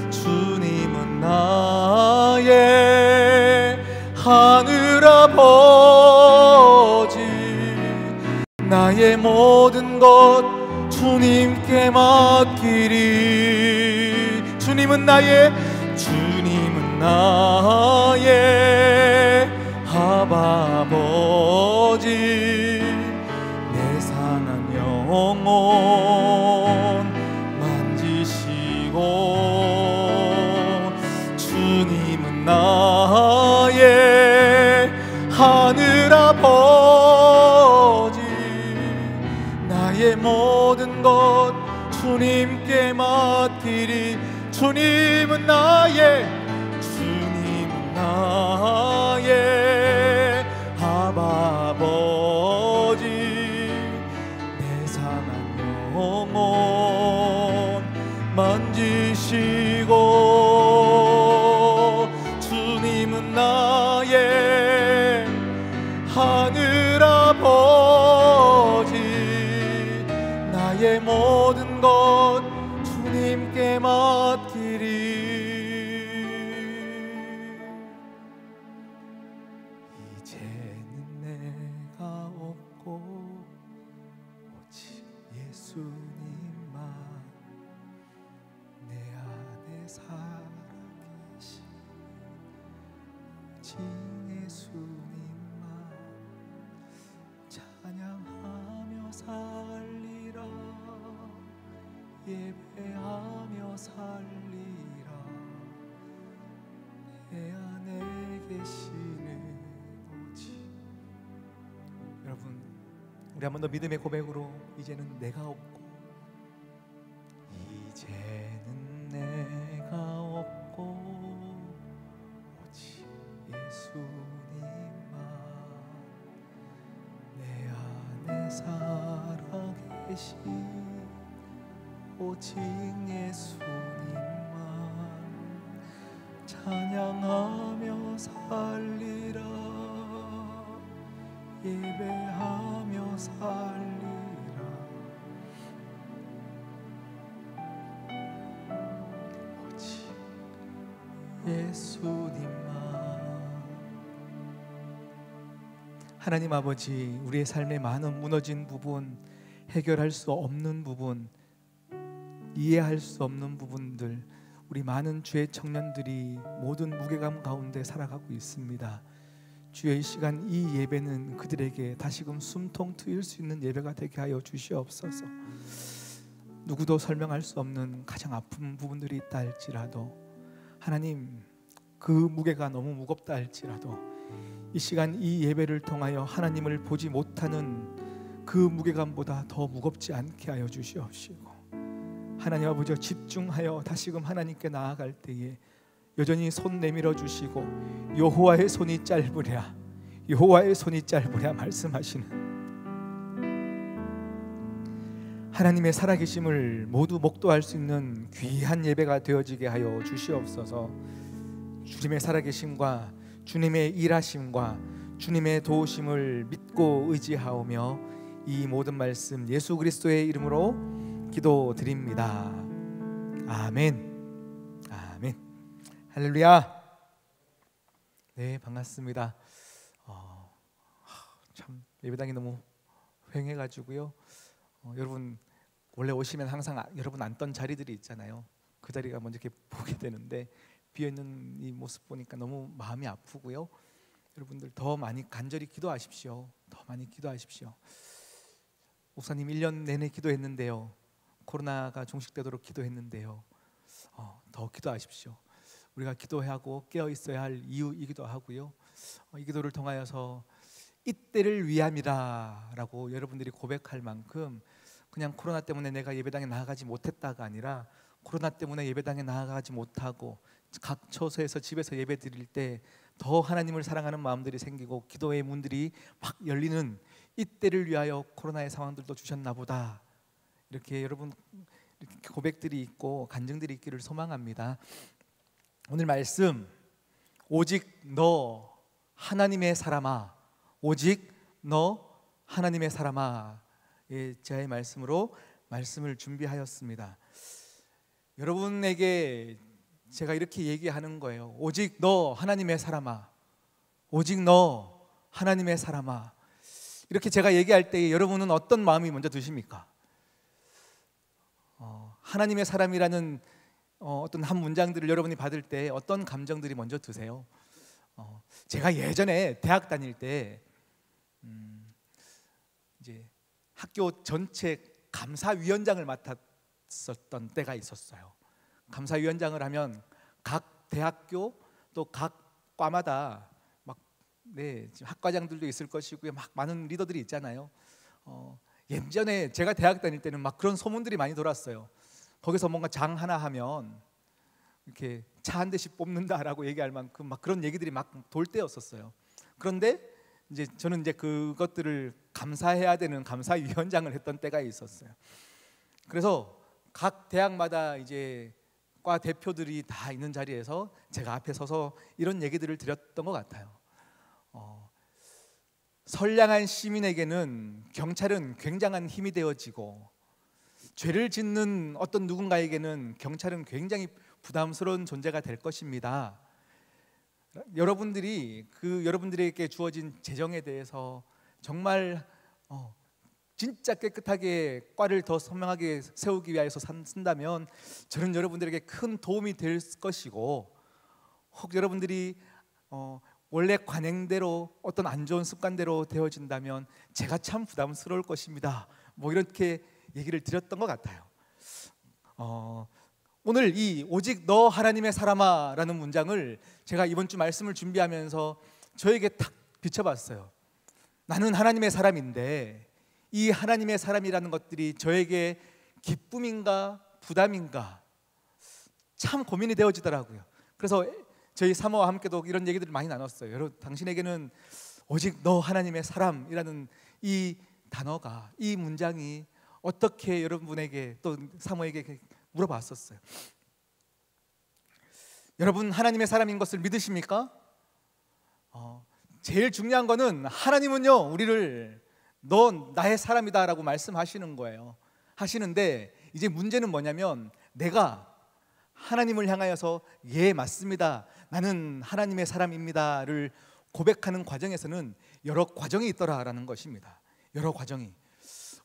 주님은 나의 하늘 아버지. 나의 모든 것 주님께 맡기리. 주님은 나의 아바 아버지. 내 상한 영혼 만지시고. 주님은 나의 하늘 아버지. 나의 모든 것 주님께 맡기리. 주님은 나의 아바 아버지. 내 상한 영혼 만지시고. 주님은 나의 하늘 아버지. 나의 모든 것 주님께 맡기리. 이제는 내가 없고 오직 예수님만. 내 안에 살아계신 오직 예수님만. 찬양하며 살리라. 예배하며 살리라. 내 안에 계시는 오직. 여러분, 우리 한 번 더 믿음의 고백으로 이제는 내가 없고, 이제는 내가 없고 오직 예수님만. 내 안에 살아계신 오직 예수님만. 찬양하며 살리라. 예배하며 살리라. 오직 예수님만. 하나님 아버지, 우리의 삶의 많은 무너진 부분, 해결할 수 없는 부분, 이해할 수 없는 부분들, 우리 많은 주의 청년들이 모든 무게감 가운데 살아가고 있습니다. 주의 이 시간, 이 예배는 그들에게 다시금 숨통 트일 수 있는 예배가 되게 하여 주시옵소서. 누구도 설명할 수 없는 가장 아픈 부분들이 있다 할지라도, 하나님, 그 무게가 너무 무겁다 할지라도 이 시간 이 예배를 통하여 하나님을 보지 못하는 그 무게감보다 더 무겁지 않게 하여 주시옵시고, 하나님 아버지, 집중하여 다시금 하나님께 나아갈 때에 여전히 손 내밀어 주시고 여호와의 손이 짧으랴, 여호와의 손이 짧으랴 말씀하시는 하나님의 살아계심을 모두 목도할 수 있는 귀한 예배가 되어지게 하여 주시옵소서. 주님의 살아계심과 주님의 일하심과 주님의 도우심을 믿고 의지하오며 이 모든 말씀 예수 그리스도의 이름으로 기도드립니다. 아멘. 아멘. 할렐루야. 네, 반갑습니다. 참 예배당이 너무 휑해가지고요. 여러분 원래 오시면 항상 여러분 앉던 자리들이 있잖아요. 그 자리가 먼저 이렇게 보게 되는데 비어있는 이 모습 보니까 너무 마음이 아프고요. 여러분들 더 많이 간절히 기도하십시오. 더 많이 기도하십시오. 목사님 1년 내내 기도했는데요. 코로나가 종식되도록 기도했는데요. 더 기도하십시오. 우리가 기도하고 깨어 있어야 할 이유이기도 하고요. 이 기도를 통하여서 이때를 위함이라라고 여러분들이 고백할 만큼 그냥 코로나 때문에 내가 예배당에 나아가지 못했다가 아니라 코로나 때문에 예배당에 나아가지 못하고 각 처소에서 집에서 예배 드릴 때 더 하나님을 사랑하는 마음들이 생기고 기도의 문들이 확 열리는 이때를 위하여 코로나의 상황들도 주셨나 보다. 이렇게 여러분 이렇게 고백들이 있고 간증들이 있기를 소망합니다. 오늘 말씀 오직 너 하나님의 사람아, 오직 너 하나님의 사람아, 제의 말씀으로 말씀을 준비하였습니다. 여러분에게 제가 이렇게 얘기하는 거예요. 오직 너 하나님의 사람아, 오직 너 하나님의 사람아. 이렇게 제가 얘기할 때 여러분은 어떤 마음이 먼저 드십니까? 하나님의 사람이라는 어떤 한 문장들을 여러분이 받을 때 어떤 감정들이 먼저 드세요? 제가 예전에 대학 다닐 때 이제 학교 전체 감사위원장을 맡았었던 때가 있었어요. 감사위원장을 하면 각 대학교 또 각 과마다 막 지금 학과장들도 있을 것이고요. 막 많은 리더들이 있잖아요. 예전에 제가 대학 다닐 때는 막 그런 소문들이 많이 돌았어요. 거기서 뭔가 장 하나 하면 이렇게 차 한 대씩 뽑는다라고 얘기할 만큼 막 그런 얘기들이 막 돌 때였었어요. 그런데 이제 저는 이제 그것들을 감사해야 되는 감사위원장을 했던 때가 있었어요. 그래서 각 대학마다 이제 과 대표들이 다 있는 자리에서 제가 앞에 서서 이런 얘기들을 드렸던 것 같아요. 선량한 시민에게는 경찰은 굉장한 힘이 되어지고 죄를 짓는 어떤 누군가에게는 경찰은 굉장히 부담스러운 존재가 될 것입니다. 여러분들이 여러분들에게 주어진 재정에 대해서 정말 진짜 깨끗하게 과를 더 선명하게 세우기 위해서 쓴다면 저는 여러분들에게 큰 도움이 될 것이고, 혹 여러분들이 원래 관행대로 어떤 안 좋은 습관대로 되어진다면 제가 참 부담스러울 것입니다. 뭐 이렇게 얘기를 드렸던 것 같아요. 오늘 이 오직 너 하나님의 사람아 라는 문장을 제가 이번 주 말씀을 준비하면서 저에게 탁 비춰봤어요. 나는 하나님의 사람인데 이 하나님의 사람이라는 것들이 저에게 기쁨인가 부담인가 참 고민이 되어지더라고요. 그래서 저희 사모와 함께도 이런 얘기들을 많이 나눴어요. 여러분, 당신에게는 오직 너 하나님의 사람이라는 이 단어가, 이 문장이 어떻게 여러분에게 또 사모에게 물어봤었어요. 여러분 하나님의 사람인 것을 믿으십니까? 제일 중요한 거는 하나님은요 우리를 너 나의 사람이다 라고 말씀하시는 거예요. 하시는데 이제 문제는 뭐냐면 내가 하나님을 향하여서 예 맞습니다, 나는 하나님의 사람입니다를 고백하는 과정에서는 여러 과정이 있더라라는 것입니다. 여러 과정이,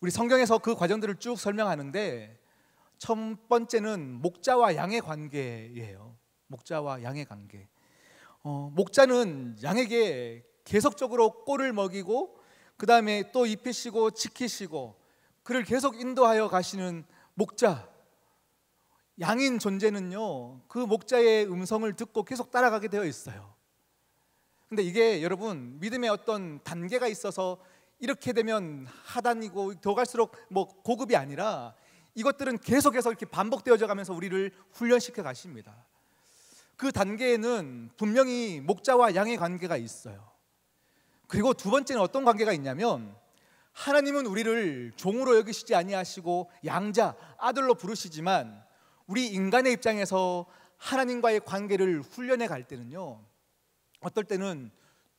우리 성경에서 그 과정들을 쭉 설명하는데 첫 번째는 목자와 양의 관계예요. 목자와 양의 관계. 목자는 양에게 계속적으로 꼴을 먹이고 그 다음에 또 입히시고 지키시고 그를 계속 인도하여 가시는 목자. 양인 존재는요 그 목자의 음성을 듣고 계속 따라가게 되어 있어요. 근데 이게 여러분 믿음의 어떤 단계가 있어서 이렇게 되면 하단이고 더 갈수록 뭐 고급이 아니라 이것들은 계속해서 이렇게 반복되어져 가면서 우리를 훈련시켜 가십니다. 그 단계에는 분명히 목자와 양의 관계가 있어요. 그리고 두 번째는 어떤 관계가 있냐면 하나님은 우리를 종으로 여기시지 아니하시고 양자, 아들로 부르시지만 우리 인간의 입장에서 하나님과의 관계를 훈련해 갈 때는요 어떨 때는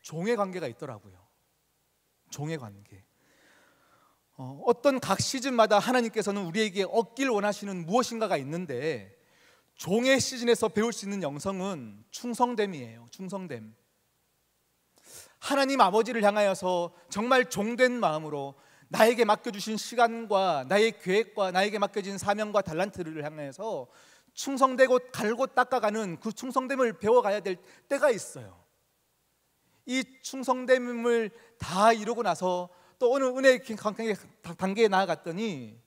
종의 관계가 있더라고요. 종의 관계. 어떤 각 시즌마다 하나님께서는 우리에게 얻길 원하시는 무엇인가가 있는데 종의 시즌에서 배울 수 있는 영성은 충성됨이에요. 충성됨. 하나님 아버지를 향하여서 정말 종된 마음으로 나에게 맡겨주신 시간과 나의 계획과 나에게 맡겨진 사명과 달란트를 향해서 충성되고 갈고 닦아가는 그 충성됨을 배워가야 될 때가 있어요. 이 충성됨을 다 이루고 나서 또 어느 은혜의 단계에 나아갔더니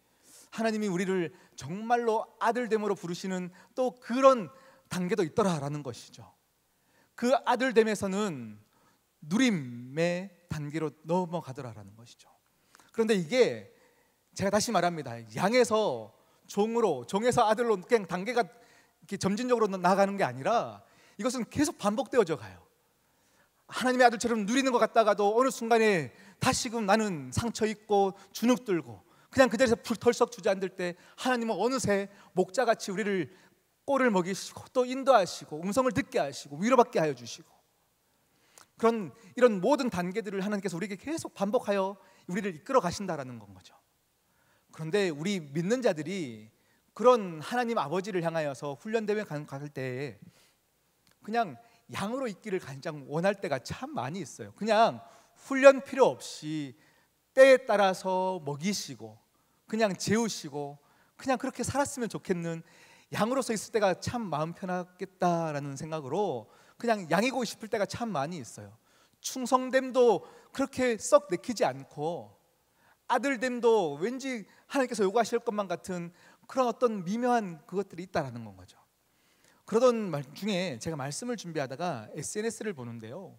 하나님이 우리를 정말로 아들됨으로 부르시는 또 그런 단계도 있더라라는 것이죠. 그 아들됨에서는 누림의 단계로 넘어가더라라는 것이죠. 그런데 이게 제가 다시 말합니다. 양에서 종으로, 종에서 아들로 그냥 단계가 이렇게 점진적으로 나아가는 게 아니라 이것은 계속 반복되어져 가요. 하나님의 아들처럼 누리는 것 같다가도 어느 순간에 다시금 나는 상처 입고 주눅 들고 그냥 그 자리에서 털썩 주저앉을 때 하나님은 어느새 목자같이 우리를 꼴을 먹이시고 또 인도하시고 음성을 듣게 하시고 위로받게 하여 주시고 그런 이런 모든 단계들을 하나님께서 우리에게 계속 반복하여 우리를 이끌어 가신다라는 건 거죠. 그런데 우리 믿는 자들이 그런 하나님 아버지를 향하여서 훈련대회 갈 때에 그냥 양으로 있기를 가장 원할 때가 참 많이 있어요. 그냥 훈련 필요 없이 때에 따라서 먹이시고 그냥 재우시고 그냥 그렇게 살았으면 좋겠는 양으로서 있을 때가 참 마음 편하겠다라는 생각으로 그냥 양이고 싶을 때가 참 많이 있어요. 충성됨도 그렇게 썩 내키지 않고 아들됨도 왠지 하나님께서 요구하실 것만 같은 그런 어떤 미묘한 그것들이 있다라는 건 거죠. 그러던 말 중에 제가 말씀을 준비하다가 SNS를 보는데요,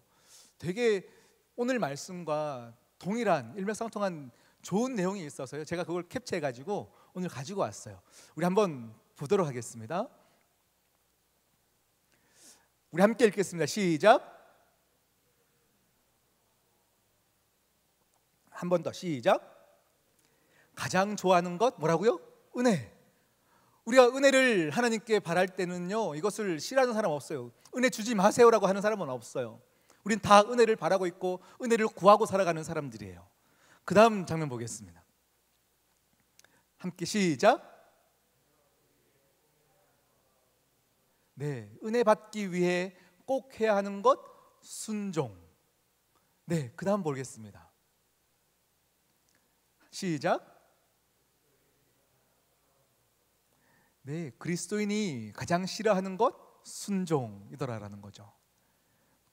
되게 오늘 말씀과 동일한 일맥상통한 좋은 내용이 있어서요, 제가 그걸 캡처해가지고 오늘 가지고 왔어요. 우리 한번 보도록 하겠습니다. 우리 함께 읽겠습니다. 시작. 한 번 더 시작. 가장 좋아하는 것 뭐라고요? 은혜. 우리가 은혜를 하나님께 바랄 때는요, 이것을 싫어하는 사람 없어요. 은혜 주지 마세요라고 하는 사람은 없어요. 우린 다 은혜를 바라고 있고 은혜를 구하고 살아가는 사람들이에요. 그 다음 장면 보겠습니다. 함께 시작. 네, 은혜 받기 위해 꼭 해야 하는 것 순종. 네, 그 다음 보겠습니다. 시작. 네, 그리스도인이 가장 싫어하는 것 순종이더라라는 거죠.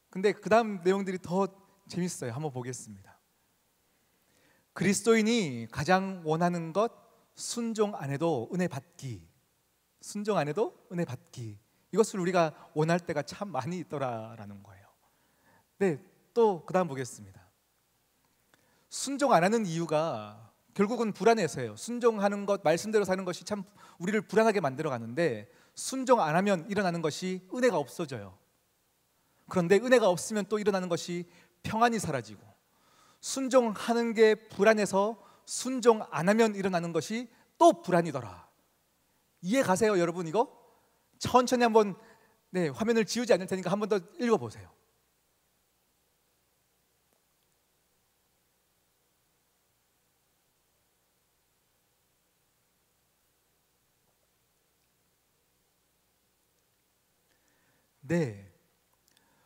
근데 그 다음 내용들이 더 재밌어요. 한번 보겠습니다. 그리스도인이 가장 원하는 것 순종 안 해도 은혜 받기. 순종 안 해도 은혜 받기. 이것을 우리가 원할 때가 참 많이 있더라라는 거예요. 네, 또 그 다음 보겠습니다. 순종 안 하는 이유가 결국은 불안해서예요. 순종하는 것, 말씀대로 사는 것이 참 우리를 불안하게 만들어 가는데 순종 안 하면 일어나는 것이 은혜가 없어져요. 그런데 은혜가 없으면 또 일어나는 것이 평안이 사라지고, 순종하는 게 불안해서 순종 안 하면 일어나는 것이 또 불안이더라. 이해 가세요, 여러분? 이거 천천히 한번, 네, 화면을 지우지 않을 테니까 한번 더 읽어보세요. 네,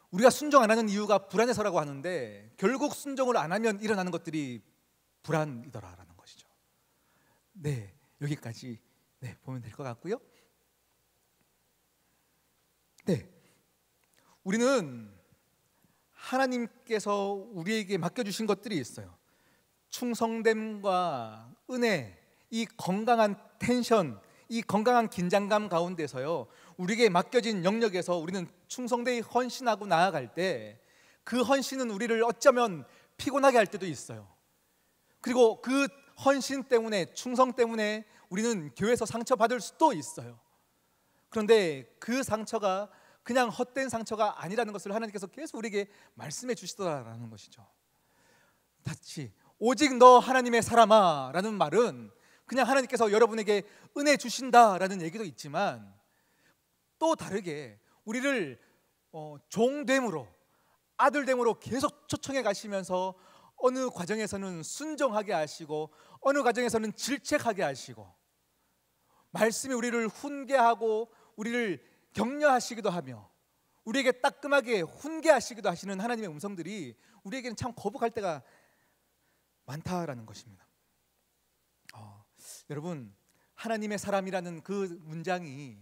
우리가 순종 안 하는 이유가 불안해서라고 하는데 결국 순종을 안 하면 일어나는 것들이 불안이더라라는 것이죠. 네, 여기까지 네, 보면 될 것 같고요. 네, 우리는 하나님께서 우리에게 맡겨주신 것들이 있어요. 충성됨과 은혜, 이 건강한 텐션, 이 건강한 긴장감 가운데서요, 우리에게 맡겨진 영역에서 우리는 충성되이 헌신하고 나아갈 때 그 헌신은 우리를 어쩌면 피곤하게 할 때도 있어요. 그리고 그 헌신 때문에, 충성 때문에 우리는 교회에서 상처받을 수도 있어요. 그런데 그 상처가 그냥 헛된 상처가 아니라는 것을 하나님께서 계속 우리에게 말씀해 주시더라라는 것이죠. 다시 오직 너 하나님의 사람아 라는 말은 그냥 하나님께서 여러분에게 은혜 주신다라는 얘기도 있지만, 또 다르게 우리를 종됨으로, 아들됨으로 계속 초청해 가시면서 어느 과정에서는 순종하게 하시고 어느 과정에서는 질책하게 하시고, 말씀이 우리를 훈계하고 우리를 격려하시기도 하며 우리에게 따끔하게 훈계하시기도 하시는 하나님의 음성들이 우리에게는 참 거북할 때가 많다라는 것입니다. 여러분, 하나님의 사람이라는 그 문장이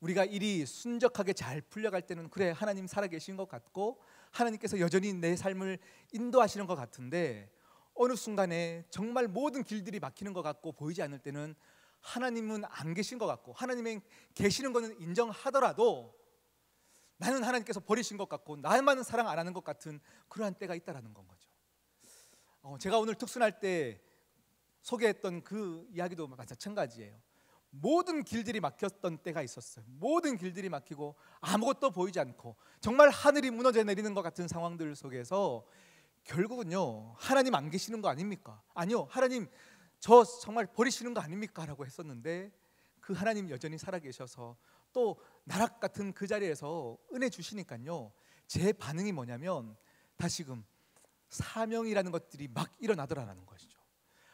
우리가 일이 순적하게 잘 풀려갈 때는 그래, 하나님 살아계신 것 같고 하나님께서 여전히 내 삶을 인도하시는 것 같은데, 어느 순간에 정말 모든 길들이 막히는 것 같고 보이지 않을 때는 하나님은 안 계신 것 같고, 하나님이 계시는 것은 인정하더라도 나는 하나님께서 버리신 것 같고 나만은 사랑 안 하는 것 같은 그러한 때가 있다라는 건 거죠. 제가 오늘 특순할 때 소개했던 그 이야기도 마찬가지예요. 모든 길들이 막혔던 때가 있었어요. 모든 길들이 막히고 아무것도 보이지 않고 정말 하늘이 무너져 내리는 것 같은 상황들 속에서 결국은요, 하나님 안 계시는 거 아닙니까? 아니요, 하나님 저 정말 버리시는 거 아닙니까? 라고 했었는데 그 하나님 여전히 살아계셔서 또 나락 같은 그 자리에서 은혜 주시니까요, 제 반응이 뭐냐면 다시금 사명이라는 것들이 막 일어나더라는 것이죠.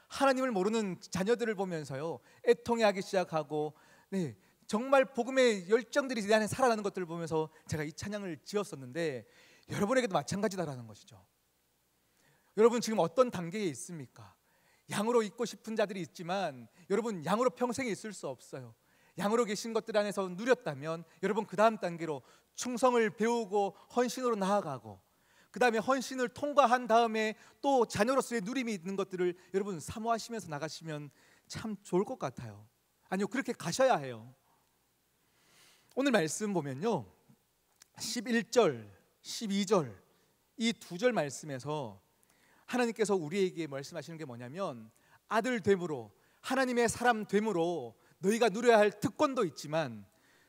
하나님을 모르는 자녀들을 보면서요, 애통해하기 시작하고, 네, 정말 복음의 열정들이 내 안에 살아나는 것들을 보면서 제가 이 찬양을 지었었는데, 여러분에게도 마찬가지다라는 것이죠. 여러분 지금 어떤 단계에 있습니까? 양으로 있고 싶은 자들이 있지만 여러분, 양으로 평생 있을 수 없어요. 양으로 계신 것들 안에서 누렸다면 여러분 그 다음 단계로 충성을 배우고 헌신으로 나아가고, 그 다음에 헌신을 통과한 다음에 또 자녀로서의 누림이 있는 것들을 여러분 사모하시면서 나가시면 참 좋을 것 같아요. 아니요, 그렇게 가셔야 해요. 오늘 말씀 보면요, 11절, 12절 이 두 절 말씀에서 하나님께서 우리에게 말씀하시는 게 뭐냐면, 아들 됨으로, 하나님의 사람 됨으로 너희가 누려야 할 특권도 있지만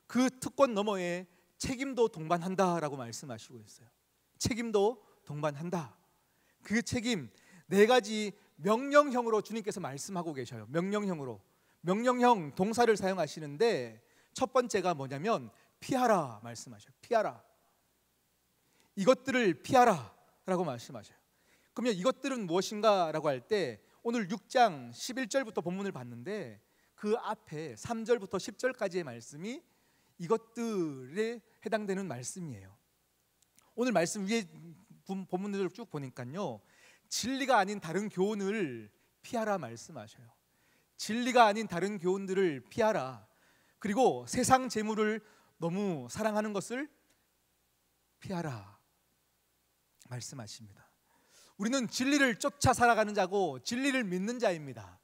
그 특권 너머에 책임도 동반한다라고 말씀하시고 있어요. 책임도 동반한다. 그 책임 네 가지 명령형으로 주님께서 말씀하고 계셔요. 명령형으로, 명령형 동사를 사용하시는데 첫 번째가 뭐냐면 피하라 말씀하셔요. 피하라. 이것들을 피하라 라고 말씀하셔요. 그러면 이것들은 무엇인가 라고 할 때 오늘 6장 11절부터 본문을 봤는데 그 앞에 3절부터 10절까지의 말씀이 이것들에 해당되는 말씀이에요. 오늘 말씀 위에 본문들을 쭉 보니까요, 진리가 아닌 다른 교훈을 피하라 말씀하셔요. 진리가 아닌 다른 교훈들을 피하라. 그리고 세상 재물을 너무 사랑하는 것을 피하라 말씀하십니다. 우리는 진리를 쫓아 살아가는 자고 진리를 믿는 자입니다.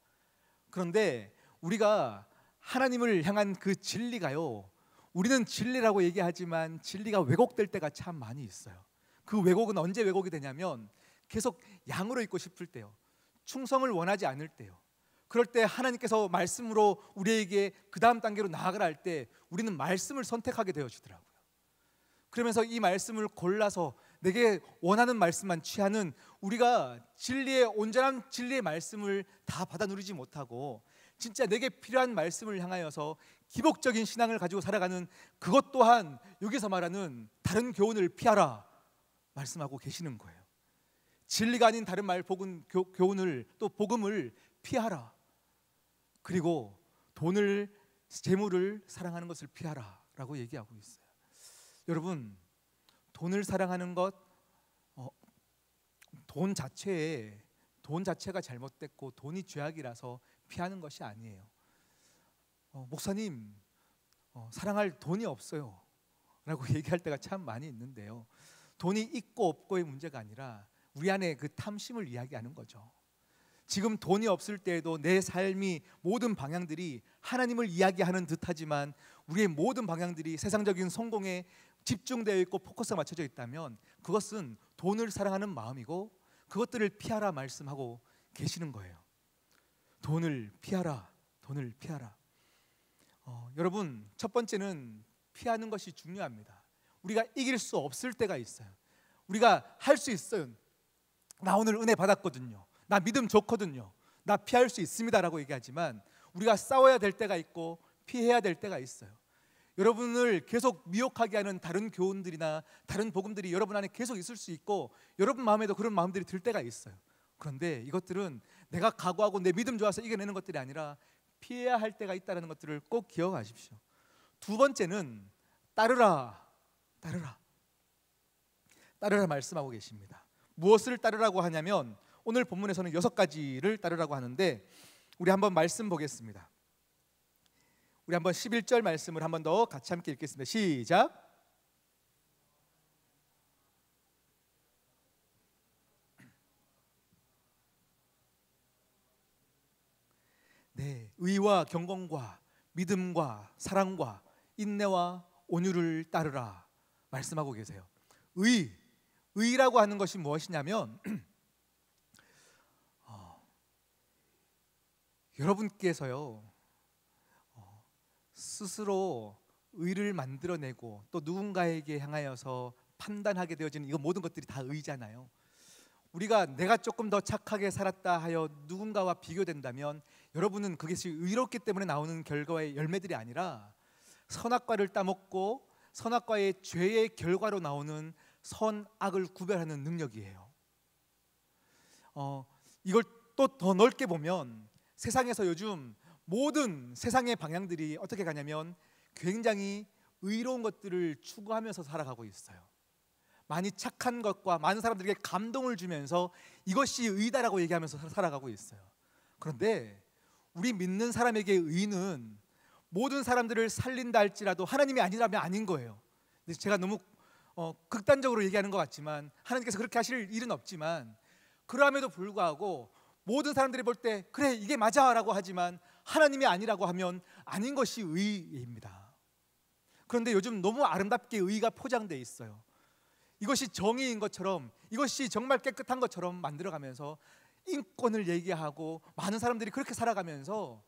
그런데 우리가 하나님을 향한 그 진리가요, 우리는 진리라고 얘기하지만 진리가 왜곡될 때가 참 많이 있어요. 그 왜곡은 언제 왜곡이 되냐면 계속 양으로 있고 싶을 때요, 충성을 원하지 않을 때요, 그럴 때 하나님께서 말씀으로 우리에게 그 다음 단계로 나아가라 할 때 우리는 말씀을 선택하게 되어지더라고요. 그러면서 이 말씀을 골라서 내게 원하는 말씀만 취하는, 우리가 진리의 온전한 진리의 말씀을 다 받아 누리지 못하고 진짜 내게 필요한 말씀을 향하여서 기복적인 신앙을 가지고 살아가는, 그것 또한 여기서 말하는 다른 교훈을 피하라 말씀하고 계시는 거예요. 진리가 아닌 다른 말, 교훈을, 또 복음을 피하라. 그리고 돈을, 재물을 사랑하는 것을 피하라 라고 얘기하고 있어요. 여러분, 돈을 사랑하는 것, 돈 자체가 잘못됐고 돈이 죄악이라서 피하는 것이 아니에요. 목사님, 사랑할 돈이 없어요 라고 얘기할 때가 참 많이 있는데요, 돈이 있고 없고의 문제가 아니라 우리 안에 그 탐심을 이야기하는 거죠. 지금 돈이 없을 때에도 내 삶이 모든 방향들이 하나님을 이야기하는 듯하지만 우리의 모든 방향들이 세상적인 성공에 집중되어 있고 포커스가 맞춰져 있다면 그것은 돈을 사랑하는 마음이고 그것들을 피하라 말씀하고 계시는 거예요. 돈을 피하라, 돈을 피하라. 여러분, 첫 번째는 피하는 것이 중요합니다. 우리가 이길 수 없을 때가 있어요. 우리가 할 수 있어요. 나 오늘 은혜 받았거든요, 나 믿음 좋거든요, 나 피할 수 있습니다 라고 얘기하지만 우리가 싸워야 될 때가 있고 피해야 될 때가 있어요. 여러분을 계속 미혹하게 하는 다른 교훈들이나 다른 복음들이 여러분 안에 계속 있을 수 있고 여러분 마음에도 그런 마음들이 들 때가 있어요. 그런데 이것들은 내가 각오하고 내 믿음 좋아서 이겨내는 것들이 아니라 피해야 할 때가 있다는 것들을 꼭 기억하십시오. 두 번째는 따르라, 따르라, 따르라 말씀하고 계십니다. 무엇을 따르라고 하냐면 오늘 본문에서는 6가지를 따르라고 하는데 우리 한번 말씀 보겠습니다. 우리 한번 11절 말씀을 한번 더 같이 함께 읽겠습니다. 시작. 네, 의와 경건과 믿음과 사랑과 인내와 온유를 따르라 말씀하고 계세요. 의라고 하는 것이 무엇이냐면 여러분께서요 스스로 의를 만들어내고 또 누군가에게 향하여서 판단하게 되어지는 이거 모든 것들이 다 의잖아요. 우리가 내가 조금 더 착하게 살았다 하여 누군가와 비교된다면 여러분은 그것이 의롭기 때문에 나오는 결과의 열매들이 아니라 선악과를 따먹고 선악과의 죄의 결과로 나오는 선악을 구별하는 능력이에요. 이걸 또 더 넓게 보면 세상에서 요즘 모든 세상의 방향들이 어떻게 가냐면 굉장히 의로운 것들을 추구하면서 살아가고 있어요. 많이 착한 것과 많은 사람들에게 감동을 주면서 이것이 의다라고 얘기하면서 살아가고 있어요. 그런데 우리 믿는 사람에게 의는 모든 사람들을 살린다 할지라도 하나님이 아니라면 아닌 거예요. 근데 제가 너무 극단적으로 얘기하는 것 같지만 하나님께서 그렇게 하실 일은 없지만 그럼에도 불구하고 모든 사람들이 볼 때 그래 이게 맞아 라고 하지만 하나님이 아니라고 하면 아닌 것이 의입니다. 그런데 요즘 너무 아름답게 의가 포장되어 있어요. 이것이 정의인 것처럼 이것이 정말 깨끗한 것처럼 만들어가면서 인권을 얘기하고 많은 사람들이 그렇게 살아가면서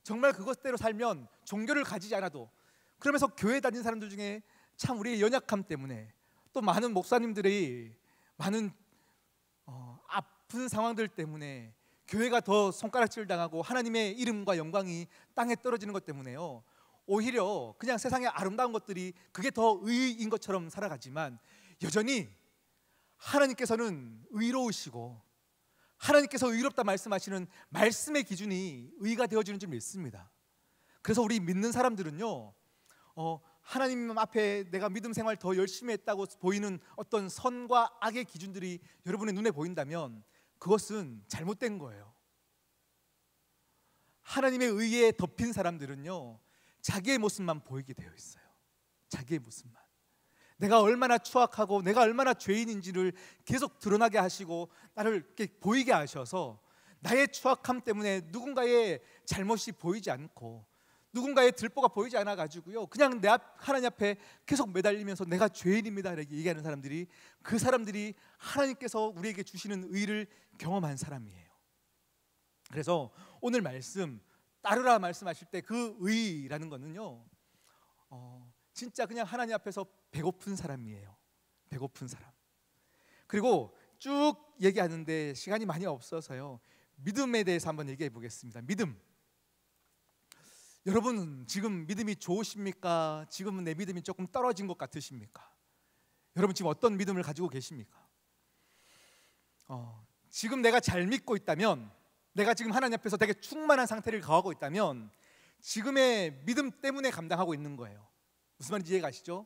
정말 그것대로 살면 종교를 가지지 않아도 그러면서 교회 다니는 사람들 중에 참 우리의 연약함 때문에 또 많은 목사님들이 많은 아픈 상황들 때문에 교회가 더 손가락질 당하고 하나님의 이름과 영광이 땅에 떨어지는 것 때문에요 오히려 그냥 세상의 아름다운 것들이 그게 더 의인 것처럼 살아가지만 여전히 하나님께서는 의로우시고 하나님께서 의롭다 말씀하시는 말씀의 기준이 의가 되어지는 줄 믿습니다. 그래서 우리 믿는 사람들은요 하나님 앞에 내가 믿음 생활 더 열심히 했다고 보이는 어떤 선과 악의 기준들이 여러분의 눈에 보인다면 그것은 잘못된 거예요. 하나님의 의에 덮인 사람들은요 자기의 모습만 보이게 되어 있어요. 자기의 모습만. 내가 얼마나 추악하고 내가 얼마나 죄인인지를 계속 드러나게 하시고 나를 이렇게 보이게 하셔서 나의 추악함 때문에 누군가의 잘못이 보이지 않고 누군가의 들보가 보이지 않아 가지고요 그냥 내 하나님 앞에 계속 매달리면서 내가 죄인입니다 이렇게 얘기하는 사람들이 그 사람들이 하나님께서 우리에게 주시는 의를 경험한 사람이에요. 그래서 오늘 말씀 따르라 말씀하실 때 그 의라는 거는요 진짜 그냥 하나님 앞에서 배고픈 사람이에요. 배고픈 사람. 그리고 쭉 얘기하는데 시간이 많이 없어서요 믿음에 대해서 한번 얘기해 보겠습니다. 믿음. 여러분 지금 믿음이 좋으십니까? 지금은 내 믿음이 조금 떨어진 것 같으십니까? 여러분 지금 어떤 믿음을 가지고 계십니까? 지금 내가 잘 믿고 있다면 내가 지금 하나님 앞에서 되게 충만한 상태를 거하고 있다면 지금의 믿음 때문에 감당하고 있는 거예요. 무슨 말인지 이해가시죠?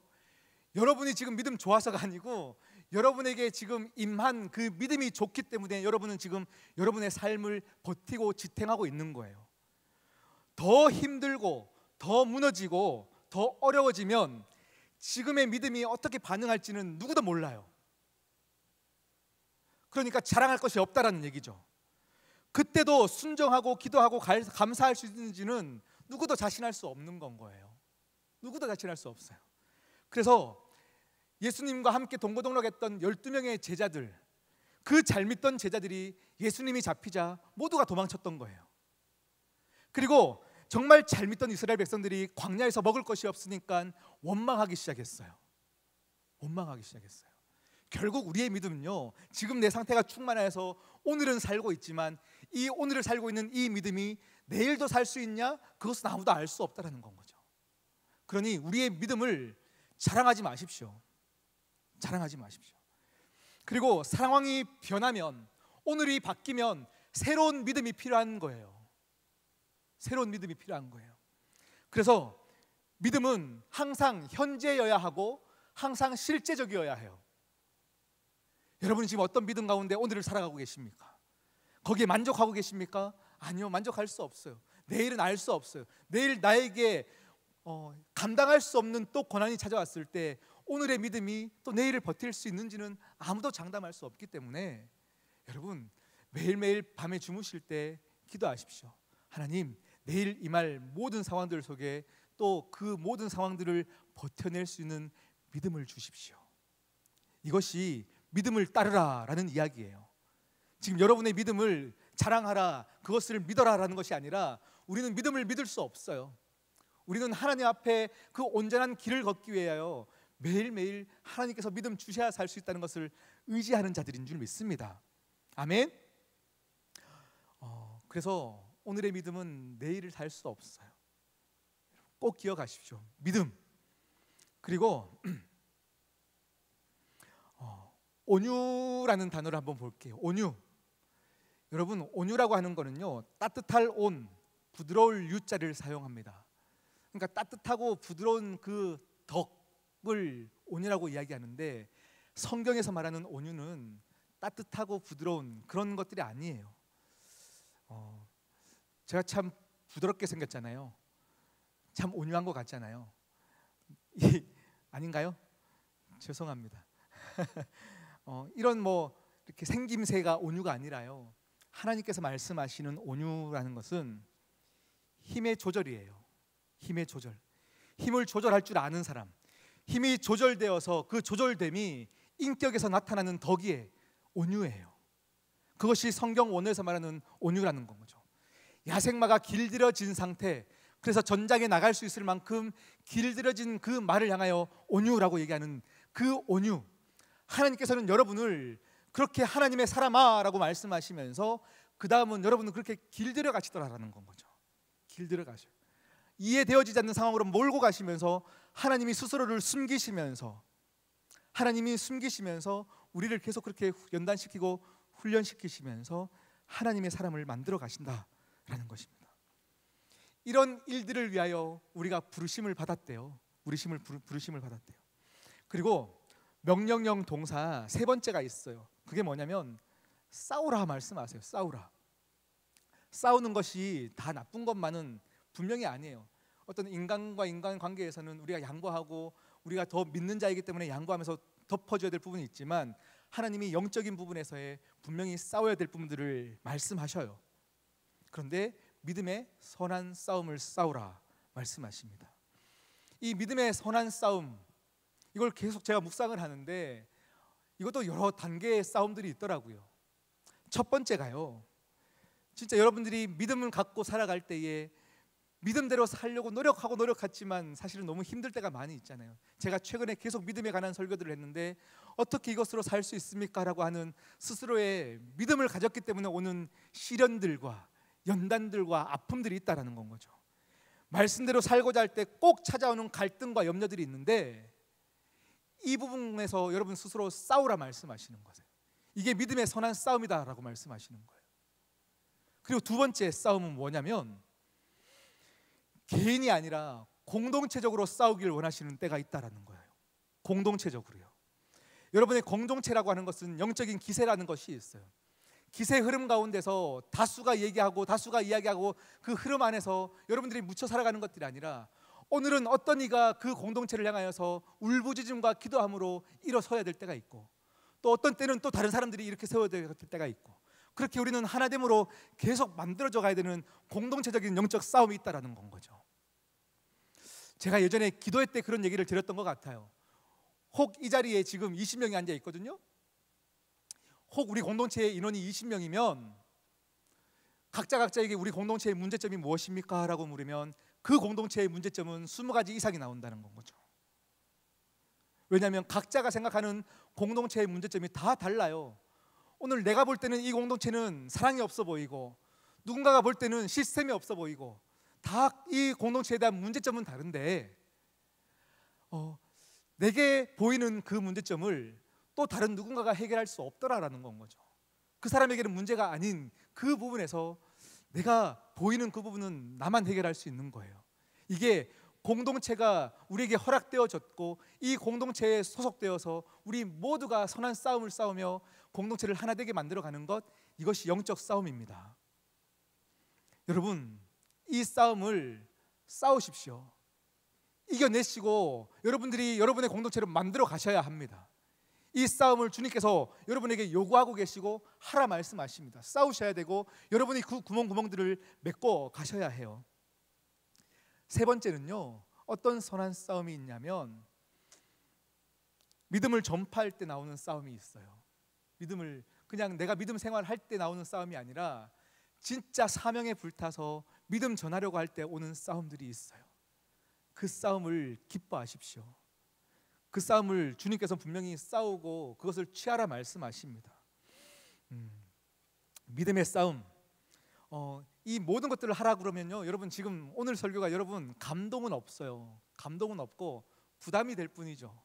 여러분이 지금 믿음 좋아서가 아니고 여러분에게 지금 임한 그 믿음이 좋기 때문에 여러분은 지금 여러분의 삶을 버티고 지탱하고 있는 거예요. 더 힘들고 더 무너지고 더 어려워지면 지금의 믿음이 어떻게 반응할지는 누구도 몰라요. 그러니까 자랑할 것이 없다라는 얘기죠. 그때도 순종하고 기도하고 감사할 수 있는지는 누구도 자신할 수 없는 건 거예요. 누구도 자신할 수 없어요. 그래서 예수님과 함께 동고동락했던 12명의 제자들, 그 잘 믿던 제자들이 예수님이 잡히자 모두가 도망쳤던 거예요. 그리고 정말 잘 믿던 이스라엘 백성들이 광야에서 먹을 것이 없으니까 원망하기 시작했어요. 원망하기 시작했어요. 결국 우리의 믿음은요 지금 내 상태가 충만해서 오늘은 살고 있지만 이 오늘을 살고 있는 이 믿음이 내일도 살 수 있냐? 그것은 아무도 알 수 없다는 건 거죠. 그러니 우리의 믿음을 자랑하지 마십시오. 자랑하지 마십시오. 그리고 상황이 변하면 오늘이 바뀌면 새로운 믿음이 필요한 거예요. 새로운 믿음이 필요한 거예요. 그래서 믿음은 항상 현재여야 하고 항상 실제적이어야 해요. 여러분이 지금 어떤 믿음 가운데 오늘을 살아가고 계십니까? 거기에 만족하고 계십니까? 아니요, 만족할 수 없어요. 내일은 알 수 없어요. 내일 나에게 감당할 수 없는 또 고난이 찾아왔을 때 오늘의 믿음이 또 내일을 버틸 수 있는지는 아무도 장담할 수 없기 때문에 여러분, 매일매일 밤에 주무실 때 기도하십시오. 하나님, 내일 임할 모든 상황들 속에 또 그 모든 상황들을 버텨낼 수 있는 믿음을 주십시오. 이것이 믿음을 따르라 라는 이야기예요. 지금 여러분의 믿음을 자랑하라, 그것을 믿어라 라는 것이 아니라 우리는 믿음을 믿을 수 없어요. 우리는 하나님 앞에 그 온전한 길을 걷기 위하여 매일매일 하나님께서 믿음 주셔야 살 수 있다는 것을 의지하는 자들인 줄 믿습니다. 아멘. 그래서 오늘의 믿음은 내일을 살 수 없어요. 꼭 기억하십시오. 믿음. 그리고 온유라는 단어를 한번 볼게요. 온유. 여러분, 온유라고 하는 거는요, 따뜻할 온, 부드러울 유자를 사용합니다. 그러니까 따뜻하고 부드러운 그 덕을 온유라고 이야기하는데, 성경에서 말하는 온유는 따뜻하고 부드러운 그런 것들이 아니에요. 제가 참 부드럽게 생겼잖아요. 참 온유한 것 같잖아요. 아닌가요? 죄송합니다. 이런 이렇게 생김새가 온유가 아니라요, 하나님께서 말씀하시는 온유라는 것은 힘의 조절이에요. 힘의 조절. 힘을 조절할 줄 아는 사람, 힘이 조절되어서 그 조절됨이 인격에서 나타나는 덕이에요. 온유예요. 그것이 성경 원어에서 말하는 온유라는 거죠. 야생마가 길들여진 상태, 그래서 전장에 나갈 수 있을 만큼 길들여진 그 말을 향하여 온유라고 얘기하는 그 온유. 하나님께서는 여러분을 그렇게 하나님의 사람아 라고 말씀하시면서 그 다음은 여러분은 그렇게 길들여 가시더라라는 건 거죠. 길들여 가셔요. 이해되어지지 않는 상황으로 몰고 가시면서 하나님이 스스로를 숨기시면서, 하나님이 숨기시면서 우리를 계속 그렇게 연단시키고 훈련시키시면서 하나님의 사람을 만들어 가신다라는 것입니다. 이런 일들을 위하여 우리가 부르심을 받았대요. 부르심을 받았대요. 그리고 명령형 동사 세 번째가 있어요. 그게 뭐냐면 싸우라 말씀하세요. 싸우라. 싸우는 것이 다 나쁜 것만은 분명히 아니에요. 어떤 인간과 인간 관계에서는 우리가 양보하고 우리가 더 믿는 자이기 때문에 양보하면서 덮어줘야 될 부분이 있지만, 하나님이 영적인 부분에서의 분명히 싸워야 될 부분들을 말씀하셔요. 그런데 믿음의 선한 싸움을 싸우라 말씀하십니다. 이 믿음의 선한 싸움, 이걸 계속 제가 묵상을 하는데 이것도 여러 단계의 싸움들이 있더라고요. 첫 번째가요, 진짜 여러분들이 믿음을 갖고 살아갈 때에 믿음대로 살려고 노력했지만 사실은 너무 힘들 때가 많이 있잖아요. 제가 최근에 계속 믿음에 관한 설교들을 했는데 어떻게 이것으로 살 수 있습니까? 라고 하는 스스로의 믿음을 가졌기 때문에 오는 시련들과 연단들과 아픔들이 있다라는 건 거죠. 말씀대로 살고자 할 때 꼭 찾아오는 갈등과 염려들이 있는데, 이 부분에서 여러분 스스로 싸우라 말씀하시는 거예요. 이게 믿음의 선한 싸움이다라고 말씀하시는 거예요. 그리고 두 번째 싸움은 뭐냐면, 개인이 아니라 공동체적으로 싸우길 원하시는 때가 있다라는 거예요. 공동체적으로요. 여러분의 공동체라고 하는 것은 영적인 기세라는 것이 있어요. 기세 흐름 가운데서 다수가 얘기하고 다수가 이야기하고 그 흐름 안에서 여러분들이 묻혀 살아가는 것들이 아니라, 오늘은 어떤 이가 그 공동체를 향하여서 울부짖음과 기도함으로 일어서야 될 때가 있고, 또 어떤 때는 또 다른 사람들이 이렇게 세워야 될 때가 있고, 그렇게 우리는 하나됨으로 계속 만들어져 가야 되는 공동체적인 영적 싸움이 있다라는 건 거죠. 제가 예전에 기도회 때 그런 얘기를 드렸던 것 같아요. 혹 이 자리에 지금 20명이 앉아 있거든요. 혹 우리 공동체의 인원이 20명이면 각자에게 우리 공동체의 문제점이 무엇입니까? 라고 물으면 그 공동체의 문제점은 20가지 이상이 나온다는 건 거죠. 왜냐하면 각자가 생각하는 공동체의 문제점이 다 달라요. 오늘 내가 볼 때는 이 공동체는 사랑이 없어 보이고, 누군가가 볼 때는 시스템이 없어 보이고, 다 이 공동체에 대한 문제점은 다른데, 내게 보이는 그 문제점을 또 다른 누군가가 해결할 수 없더라라는 건 거죠. 그 사람에게는 문제가 아닌 그 부분에서 내가 보이는 그 부분은 나만 해결할 수 있는 거예요. 이게 공동체가 우리에게 허락되어졌고, 이 공동체에 소속되어서 우리 모두가 선한 싸움을 싸우며 공동체를 하나 되게 만들어가는 것, 이것이 영적 싸움입니다. 여러분, 이 싸움을 싸우십시오. 이겨내시고 여러분들이 여러분의 공동체를 만들어 가셔야 합니다. 이 싸움을 주님께서 여러분에게 요구하고 계시고 하라 말씀하십니다. 싸우셔야 되고 여러분이 그 구멍들을 메꿔 가셔야 해요. 세 번째는요, 어떤 선한 싸움이 있냐면 믿음을 전파할 때 나오는 싸움이 있어요. 믿음을 그냥 내가 믿음 생활할 때 나오는 싸움이 아니라 진짜 사명에 불타서 믿음 전하려고 할 때 오는 싸움들이 있어요. 그 싸움을 기뻐하십시오. 그 싸움을 주님께서 분명히 싸우고 그것을 취하라 말씀하십니다. 믿음의 싸움, 이 모든 것들을 하라 그러면요, 여러분 지금 오늘 설교가 여러분 감동은 없어요. 감동은 없고 부담이 될 뿐이죠.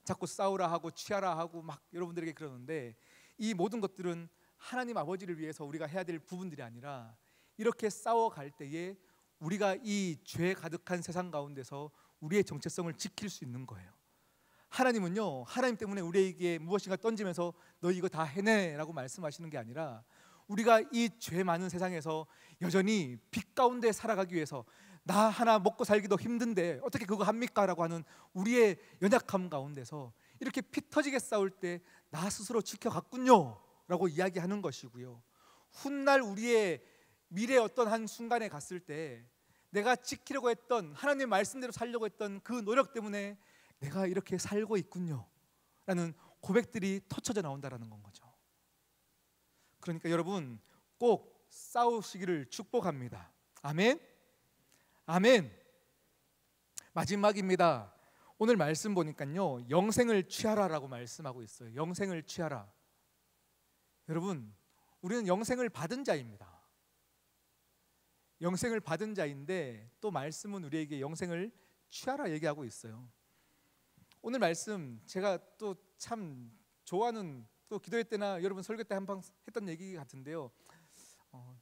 자꾸 싸우라 하고 취하라 하고 막 여러분들에게 그러는데, 이 모든 것들은 하나님 아버지를 위해서 우리가 해야 될 부분들이 아니라 이렇게 싸워갈 때에 우리가 이 죄 가득한 세상 가운데서 우리의 정체성을 지킬 수 있는 거예요. 하나님은요, 하나님 때문에 우리에게 무엇인가 던지면서 너 이거 다 해내 라고 말씀하시는 게 아니라 우리가 이 죄 많은 세상에서 여전히 빛 가운데 살아가기 위해서 나 하나 먹고 살기도 힘든데 어떻게 그거 합니까? 라고 하는 우리의 연약함 가운데서 이렇게 피 터지게 싸울 때 나 스스로 지켜갔군요 라고 이야기하는 것이고요, 훗날 우리의 미래 어떤 한 순간에 갔을 때 내가 지키려고 했던 하나님의 말씀대로 살려고 했던 그 노력 때문에 내가 이렇게 살고 있군요 라는 고백들이 터쳐져 나온다는 건 거죠. 그러니까 여러분 꼭 싸우시기를 축복합니다. 아멘. 아멘. 마지막입니다. 오늘 말씀 보니까요, 영생을 취하라라고 말씀하고 있어요. 영생을 취하라. 여러분, 우리는 영생을 받은 자입니다. 영생을 받은 자인데 또 말씀은 우리에게 영생을 취하라 얘기하고 있어요. 오늘 말씀 제가 또 참 좋아하는, 또 기도회 때나 여러분 설교 때 한번 했던 얘기 같은데요,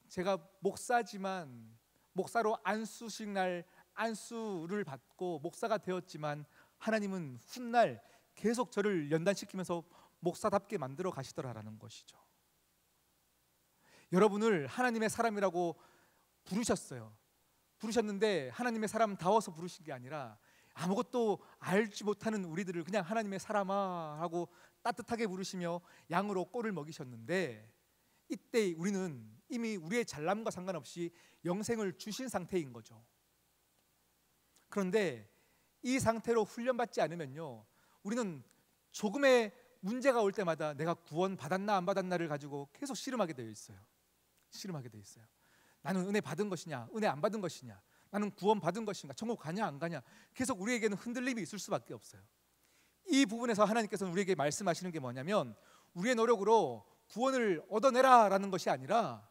제가 목사지만 목사로 안수식 날 안수를 받고 목사가 되었지만 하나님은 훗날 계속 저를 연단시키면서 목사답게 만들어 가시더라라는 것이죠. 여러분을 하나님의 사람이라고 부르셨어요. 부르셨는데 하나님의 사람다워서 부르신 게 아니라 아무것도 알지 못하는 우리들을 그냥 하나님의 사람아 하고 따뜻하게 부르시며 양으로 꼴을 먹이셨는데, 이때 우리는 이미 우리의 잘남과 상관없이 영생을 주신 상태인 거죠. 그런데 이 상태로 훈련받지 않으면요, 우리는 조금의 문제가 올 때마다 내가 구원 받았나 안 받았나를 가지고 계속 씨름하게 되어 있어요. 씨름하게 되어 있어요. 나는 은혜 받은 것이냐, 은혜 안 받은 것이냐, 나는 구원 받은 것인가, 천국 가냐 안 가냐, 계속 우리에게는 흔들림이 있을 수밖에 없어요. 이 부분에서 하나님께서는 우리에게 말씀하시는 게 뭐냐면, 우리의 노력으로 구원을 얻어내라라는 것이 아니라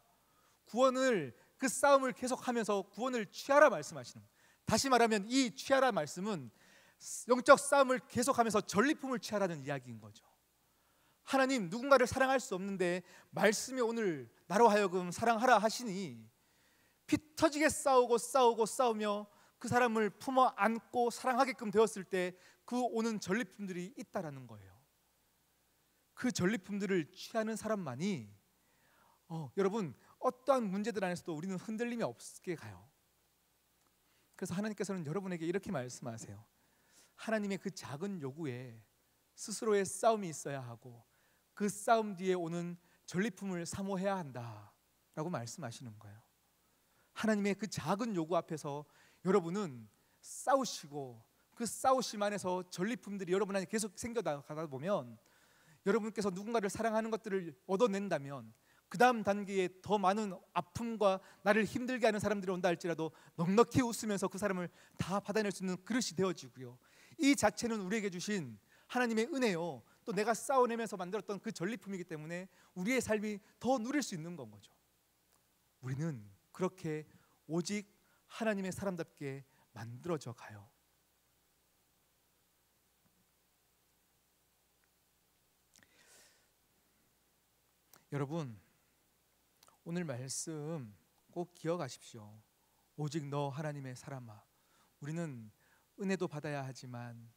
구원을, 그 싸움을 계속하면서 구원을 취하라 말씀하시는 거예요. 다시 말하면 이 취하라 말씀은 영적 싸움을 계속하면서 전리품을 취하라는 이야기인 거죠. 하나님, 누군가를 사랑할 수 없는데 말씀이 오늘 나로 하여금 사랑하라 하시니 피 터지게 싸우며 그 사람을 품어 안고 사랑하게끔 되었을 때 그 오는 전리품들이 있다라는 거예요. 그 전리품들을 취하는 사람만이 여러분 어떠한 문제들 안에서도 우리는 흔들림이 없게 가요. 그래서 하나님께서는 여러분에게 이렇게 말씀하세요. 하나님의 그 작은 요구에 스스로의 싸움이 있어야 하고 그 싸움 뒤에 오는 전리품을 사모해야 한다라고 말씀하시는 거예요. 하나님의 그 작은 요구 앞에서 여러분은 싸우시고 그 싸우심 안에서 전리품들이 여러분 안에 계속 생겨나가다 보면, 여러분께서 누군가를 사랑하는 것들을 얻어낸다면 그 다음 단계에 더 많은 아픔과 나를 힘들게 하는 사람들이 온다 할지라도 넉넉히 웃으면서 그 사람을 다 받아낼 수 있는 그릇이 되어지고요, 이 자체는 우리에게 주신 하나님의 은혜요, 또 내가 싸워내면서 만들었던 그 전리품이기 때문에 우리의 삶이 더 누릴 수 있는 건 거죠. 우리는 그렇게 오직 하나님의 사람답게 만들어져 가요. 여러분, 오늘 말씀 꼭 기억하십시오. 오직 너 하나님의 사람아. 우리는 은혜도 받아야 하지만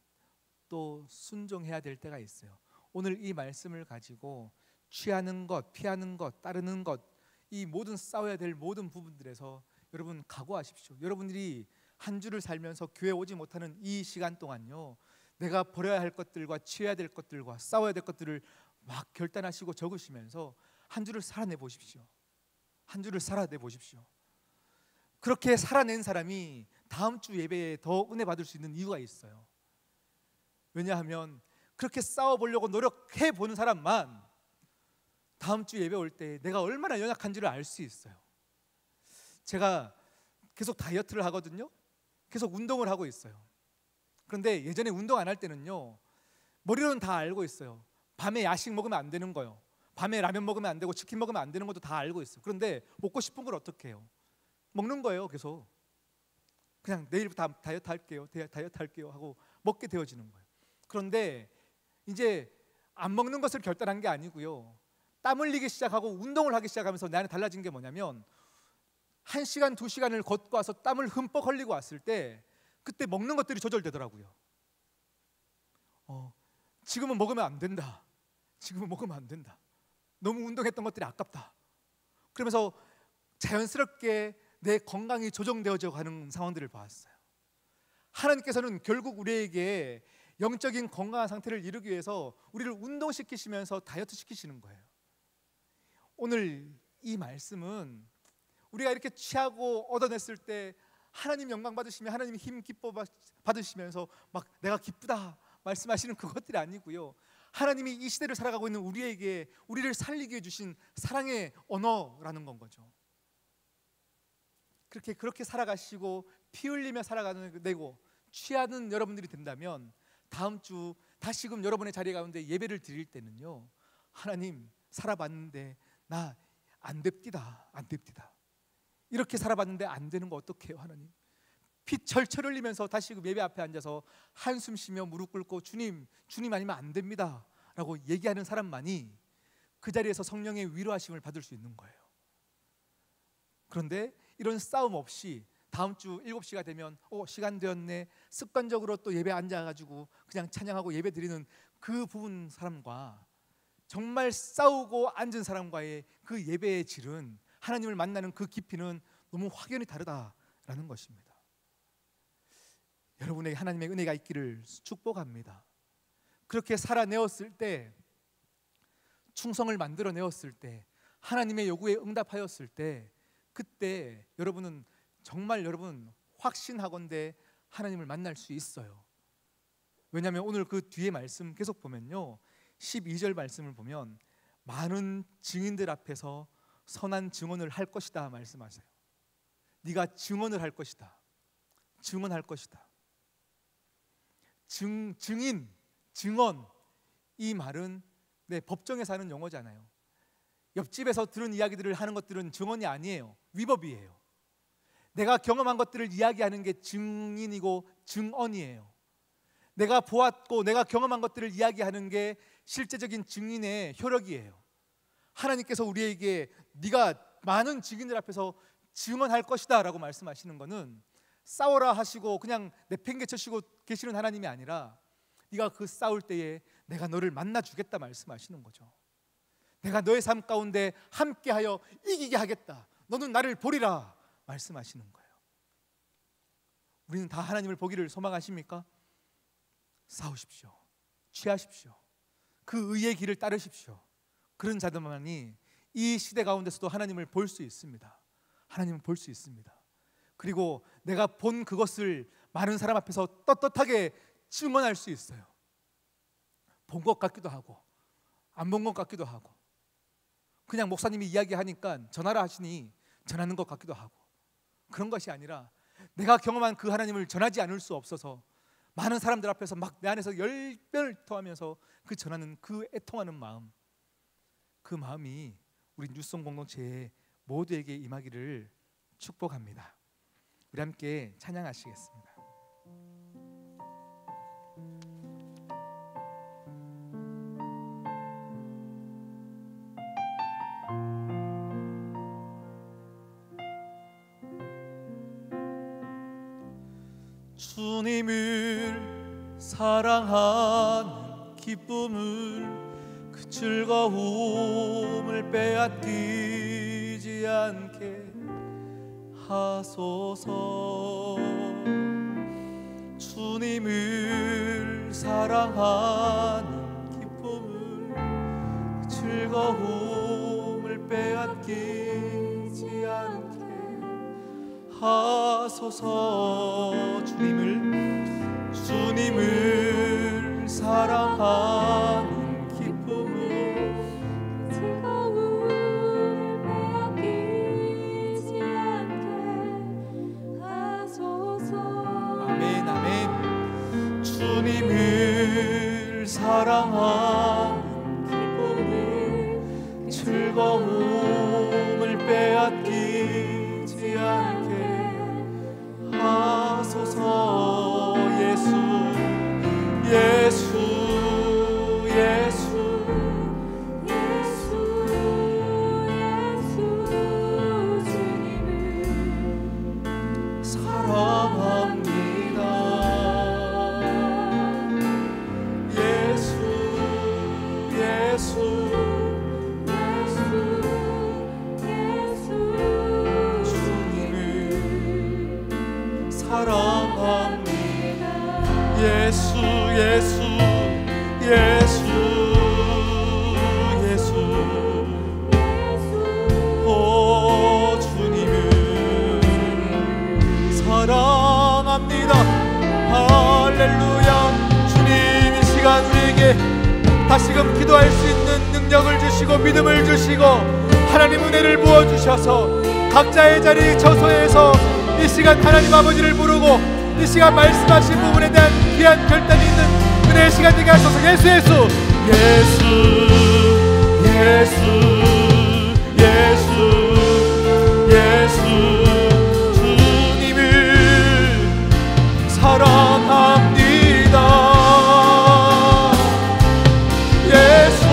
또 순종해야 될 때가 있어요. 오늘 이 말씀을 가지고 취하는 것, 피하는 것, 따르는 것, 이 모든 싸워야 될 모든 부분들에서 여러분 각오하십시오. 여러분들이 한 주를 살면서 교회 오지 못하는 이 시간 동안요, 내가 버려야 할 것들과 취해야 될 것들과 싸워야 될 것들을 막 결단하시고 적으시면서 한 주를 살아내 보십시오. 한 주를 살아내 보십시오. 그렇게 살아낸 사람이 다음 주 예배에 더 은혜 받을 수 있는 이유가 있어요. 왜냐하면 그렇게 싸워보려고 노력해 보는 사람만 다음 주 예배 올 때 내가 얼마나 연약한지를 알 수 있어요. 제가 계속 다이어트를 하거든요. 계속 운동을 하고 있어요. 그런데 예전에 운동 안 할 때는요, 머리로는 다 알고 있어요. 밤에 야식 먹으면 안 되는 거요, 밤에 라면 먹으면 안 되고 치킨 먹으면 안 되는 것도 다 알고 있어요. 그런데 먹고 싶은 걸 어떻게 해요? 먹는 거예요. 계속 그냥 내일부터 다이어트 할게요 하고 먹게 되어지는 거예요. 그런데 이제 안 먹는 것을 결단한 게 아니고요, 땀 흘리기 시작하고 운동을 하기 시작하면서 나는 달라진 게 뭐냐면 1시간 2시간을 걷고 와서 땀을 흠뻑 흘리고 왔을 때 그때 먹는 것들이 조절되더라고요. 지금은 먹으면 안 된다. 지금은 먹으면 안 된다. 너무 운동했던 것들이 아깝다. 그러면서 자연스럽게 내 건강이 조정되어져 가는 상황들을 봤어요. 하나님께서는 결국 우리에게 영적인 건강한 상태를 이루기 위해서 우리를 운동시키시면서 다이어트 시키시는 거예요. 오늘 이 말씀은 우리가 이렇게 취하고 얻어냈을 때 하나님 영광 받으시며 하나님 힘 기뻐 받으시면서 막 내가 기쁘다 말씀하시는 그것들이 아니고요, 하나님이 이 시대를 살아가고 있는 우리에게 우리를 살리게 해주신 사랑의 언어라는 건 거죠. 그렇게 살아가시고 피 흘리며 살아가고 취하는 여러분들이 된다면 다음 주 다시금 여러분의 자리 가운데 예배를 드릴 때는요, 하나님 살아봤는데 나 안 됩디다, 안 됩디다. 이렇게 살아봤는데 안 되는 거 어떡해요 하나님. 피 철철 흘리면서 다시금 예배 앞에 앉아서 한숨 쉬며 무릎 꿇고 주님 아니면 안 됩니다 라고 얘기하는 사람만이 그 자리에서 성령의 위로하심을 받을 수 있는 거예요. 그런데 이런 싸움 없이 다음 주 7시가 되면 시간 되었네, 습관적으로 또 예배 앉아가지고 그냥 찬양하고 예배 드리는 그 부분 사람과 정말 싸우고 앉은 사람과의 그 예배의 질은, 하나님을 만나는 그 깊이는 너무 확연히 다르다라는 것입니다. 여러분에게 하나님의 은혜가 있기를 축복합니다. 그렇게 살아내었을 때, 충성을 만들어내었을 때, 하나님의 요구에 응답하였을 때, 그때 여러분은 정말 여러분 확신하건대 하나님을 만날 수 있어요. 왜냐하면 오늘 그 뒤에 말씀 계속 보면요, 12절 말씀을 보면 많은 증인들 앞에서 선한 증언을 할 것이다 말씀하세요. 네가 증언을 할 것이다. 증언할 것이다. 증인, 증언, 이 말은 법정에서 하는 용어잖아요. 옆집에서 들은 이야기들을 하는 것들은 증언이 아니에요. 위법이에요. 내가 경험한 것들을 이야기하는 게 증인이고 증언이에요. 내가 보았고 내가 경험한 것들을 이야기하는 게 실제적인 증인의 효력이에요. 하나님께서 우리에게 네가 많은 증인들 앞에서 증언할 것이다 라고 말씀하시는 것은 싸워라 하시고 그냥 내팽개쳐시고 계시는 하나님이 아니라 네가 그 싸울 때에 내가 너를 만나주겠다 말씀하시는 거죠. 내가 너의 삶 가운데 함께하여 이기게 하겠다, 너는 나를 보리라 말씀하시는 거예요. 우리는 다 하나님을 보기를 소망하십니까? 싸우십시오. 취하십시오. 그 의의 길을 따르십시오. 그런 자들만이 이 시대 가운데서도 하나님을 볼 수 있습니다. 하나님을 볼 수 있습니다. 그리고 내가 본 그것을 많은 사람 앞에서 떳떳하게 증언할 수 있어요. 본 것 같기도 하고 안 본 것 같기도 하고, 그냥 목사님이 이야기하니까 전하라 하시니 전하는 것 같기도 하고, 그런 것이 아니라 내가 경험한 그 하나님을 전하지 않을 수 없어서 많은 사람들 앞에서 막 내 안에서 열변을 토하면서 그 전하는 그 애통하는 마음, 그 마음이 우리 뉴송 공동체의 모두에게 임하기를 축복합니다. 우리 함께 찬양하시겠습니다.
주님을 사랑하는 기쁨을, 그 즐거움을 빼앗기지 않게 하소서. 주님을 사랑하는 기쁨을, 즐거움을 빼앗기지 않게 하소서. 주님을 사랑하는 기쁨을,
즐거움을 빼앗기지 않게 하소서.
아멘 아멘. 주님을 사랑하는 기쁨을, 즐거움을 빼앗기지 않게 하소서. 예수 주님을 사랑합니다. 예수 주님을 사랑합니다. 예수 오 주님을 사랑합니다. 할렐루야. 주님 이 시간 우리에게 다시금 기도할 수 있는 능력을 주시고 믿음을 주시고 하나님 은혜를 부어주셔서 각자의 자리 저소에서 이 시간 하나님 아버지를 부르고 이 시간 말씀하신 부분에 대한 귀한 결단이 있는 은혜의 시간 되게 하소서. 예수 주님을 사랑합니다. 예수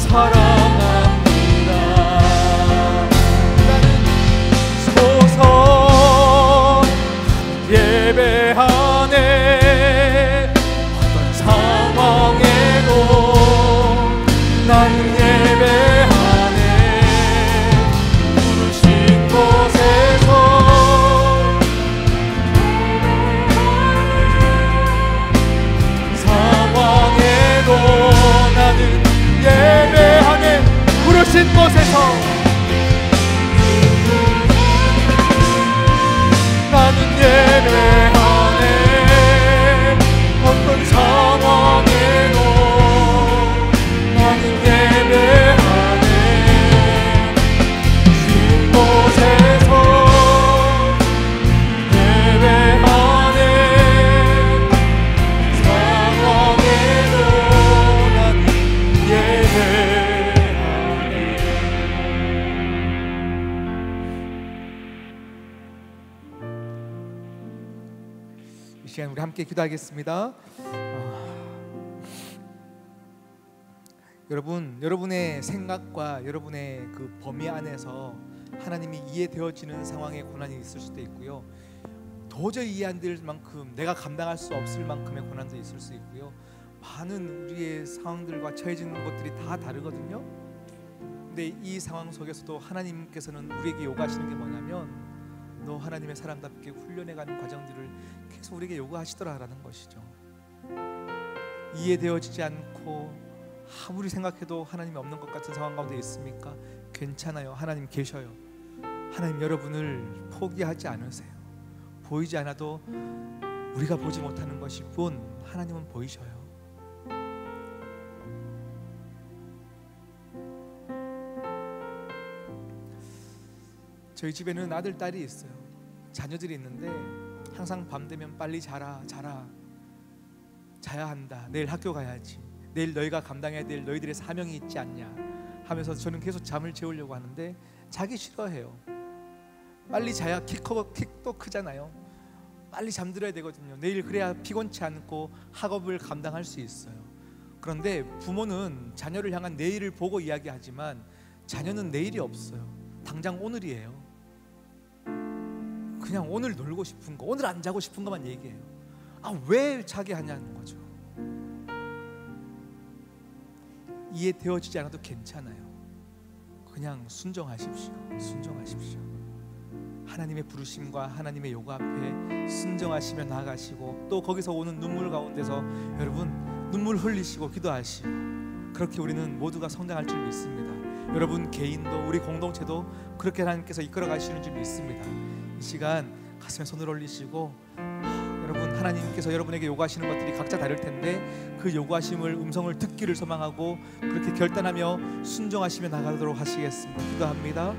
사랑합니다. 나는 소서 예배하네. 어떤 상황에도 나는 예배하네. 부르신 곳에서 상황에도 나는 예배하네. 부르신 곳에서 나는 예배하네. 어떤 상황에도 나는 예배하네. 신 곳에서 예배하네. 상황에도 나는 예배하네. 이 시간 우리 함께 기도하겠습니다. 여러분의 생각과 여러분의 그 범위 안에서 하나님이 이해되어지는 상황에 고난이 있을 수도 있고요. 도저히 이해 안 될 만큼 내가 감당할 수 없을 만큼의 고난도 있을 수 있고요. 많은 우리의 상황들과 처해지는 것들이 다 다르거든요. 근데 이 상황 속에서도 하나님께서는 우리에게 요구하시는 게 뭐냐면, 너 하나님의 사람답게 훈련해가는 과정들을 계속 우리에게 요구하시더라라는 것이죠. 이해되어지지 않고 아무리 생각해도 하나님이 없는 것 같은 상황 가운데 있습니까? 괜찮아요. 하나님 계셔요. 하나님 여러분을 포기하지 않으세요. 보이지 않아도 우리가 보지 못하는 것이 뿐 하나님은 보이셔요. 저희 집에는 아들, 딸이 있어요. 자녀들이 있는데 항상 밤 되면 빨리 자야 한다. 내일 학교 가야지. 내일 너희가 감당해야 될 너희들의 사명이 있지 않냐 하면서 저는 계속 잠을 재우려고 하는데 자기 싫어해요. 빨리 자야 킥도 크잖아요. 빨리 잠들어야 되거든요. 내일 그래야 피곤치 않고 학업을 감당할 수 있어요. 그런데 부모는 자녀를 향한 내일을 보고 이야기하지만 자녀는 내일이 없어요. 당장 오늘이에요. 그냥 오늘 놀고 싶은 거, 오늘 안 자고 싶은 것만 얘기해요. 왜 자게 하냐는 거죠. 이해되어지지 않아도 괜찮아요. 그냥 순종하십시오. 순종하십시오. 하나님의 부르심과 하나님의 요구 앞에 순종하시며 나아가시고, 또 거기서 오는 눈물 가운데서 여러분 눈물 흘리시고 기도하시고, 그렇게 우리는 모두가 성장할 줄 믿습니다. 여러분 개인도 우리 공동체도 그렇게 하나님께서 이끌어 가시는 줄 믿습니다. 이 시간 가슴에 손을 올리시고, 여러분 하나님께서 여러분에게 요구하시는 것들이 각자 다를 텐데 그 요구하심을 음성을 듣기를 소망하고 그렇게 결단하며 순종하시며 나가도록 하시겠습니다. 기도합니다.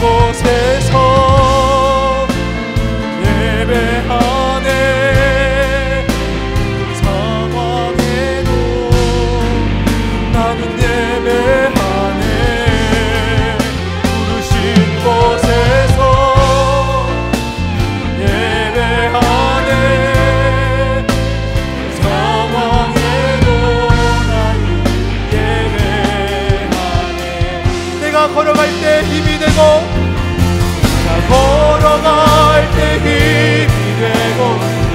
곳에서
걸어갈 때 힘이 되고, 걸어갈 때 힘이 되고,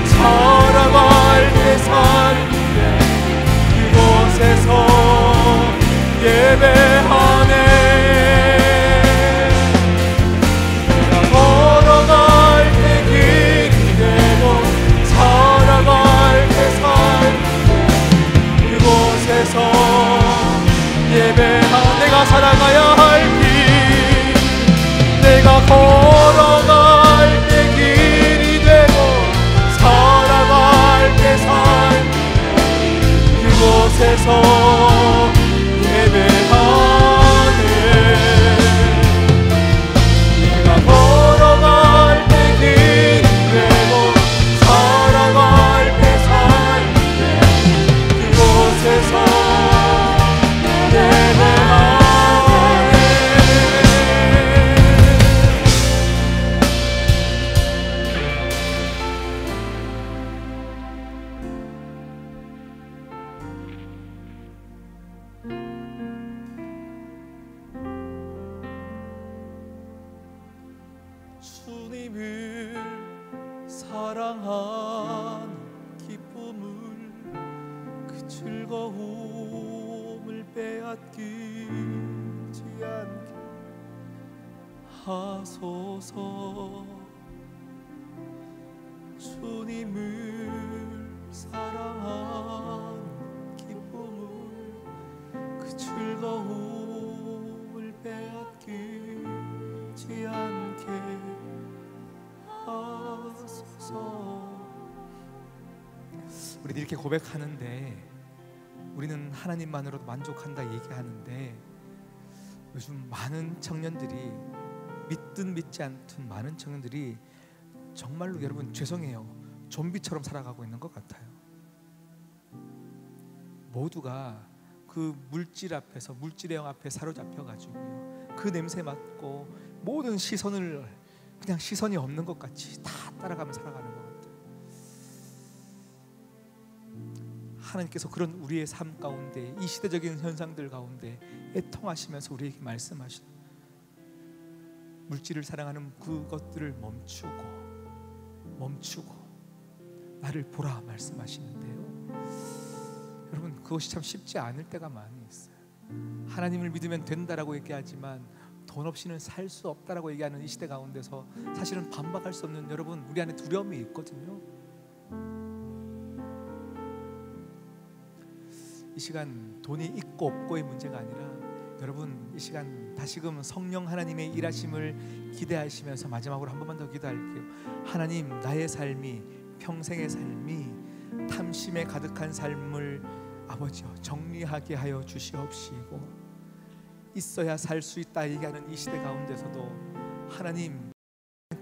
살아갈 때 삶이 돼. 그곳에서 예배하네. 내가 걸어갈 때 길이 되고, 살아갈 때 삶이 돼. 그곳에서 예배하네. 내가 살아가야 할 길, 내가 걸어갈 때 길이 되고, 살아갈 때 삶, 그곳에서 예배하네. 내가 걸어갈 때 길이 되고, 살아갈 때 삶, 그곳에서 예배하네. 주님을 사랑하는 기쁨을, 그 즐거움을 빼앗기지 않게 하소서. 주님을 사랑하는 기쁨을, 그 즐거움을 빼앗기지 않게 하소서.
우리는 이렇게 고백하는데, 우리는 하나님만으로도 만족한다 얘기하는데, 요즘 많은 청년들이, 믿든 믿지 않든 많은 청년들이 정말로 여러분 죄송해요, 좀비처럼 살아가고 있는 것 같아요. 모두가 그 물질 앞에서, 물질의 영 앞에 사로잡혀가지고요, 그 냄새 맡고 모든 시선을 그냥 시선이 없는 것 같이 다 따라가며 살아가는 것 같아요. 하나님께서 그런 우리의 삶 가운데, 이 시대적인 현상들 가운데 애통하시면서 우리에게 말씀하시는, 물질을 사랑하는 그것들을 멈추고 나를 보라 말씀하시는데요. 여러분, 그것이 참 쉽지 않을 때가 많이 있어요. 하나님을 믿으면 된다라고 얘기하지만 돈 없이는 살 수 없다라고 얘기하는 이 시대 가운데서 사실은 반박할 수 없는, 여러분, 우리 안에 두려움이 있거든요. 이 시간 돈이 있고 없고의 문제가 아니라, 여러분, 이 시간 다시금 성령 하나님의 일하심을 기대하시면서 마지막으로 한 번만 더 기도할게요. 하나님, 나의 삶이, 평생의 삶이 탐심에 가득한 삶을 아버지여 정리하게 하여 주시옵시고, 있어야 살 수 있다 얘기하는 이 시대 가운데서도 하나님,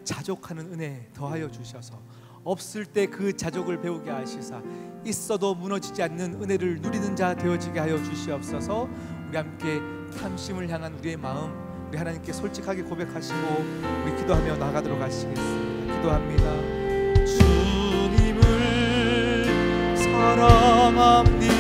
자족하는 은혜 더하여 주셔서 없을 때 그 자족을 배우게 하시사 있어도 무너지지 않는 은혜를 누리는 자 되어지게 하여 주시옵소서. 우리 함께 탐심을 향한 우리의 마음, 우리 하나님께 솔직하게 고백하시고 우리 기도하며 나가도록 하시겠습니다. 기도합니다. 주님을 사랑합니다.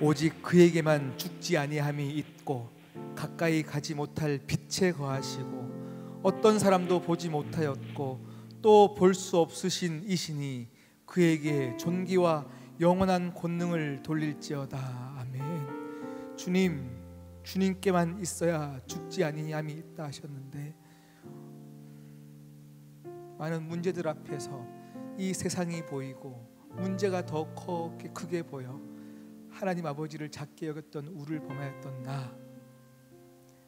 오직 그에게만 죽지 아니함이 있고 가까이 가지 못할 빛에 거하시고 어떤 사람도 보지 못하였고 또 볼 수 없으신 이신이 그에게 존귀와 영원한 권능을 돌릴지어다. 아멘. 주님께만 있어야 죽지 아니함이 있다 하셨는데, 많은 문제들 앞에서 이 세상이 보이고 문제가 더 크게 보여 하나님 아버지를 작게 여겼던 우를 범하였던 나,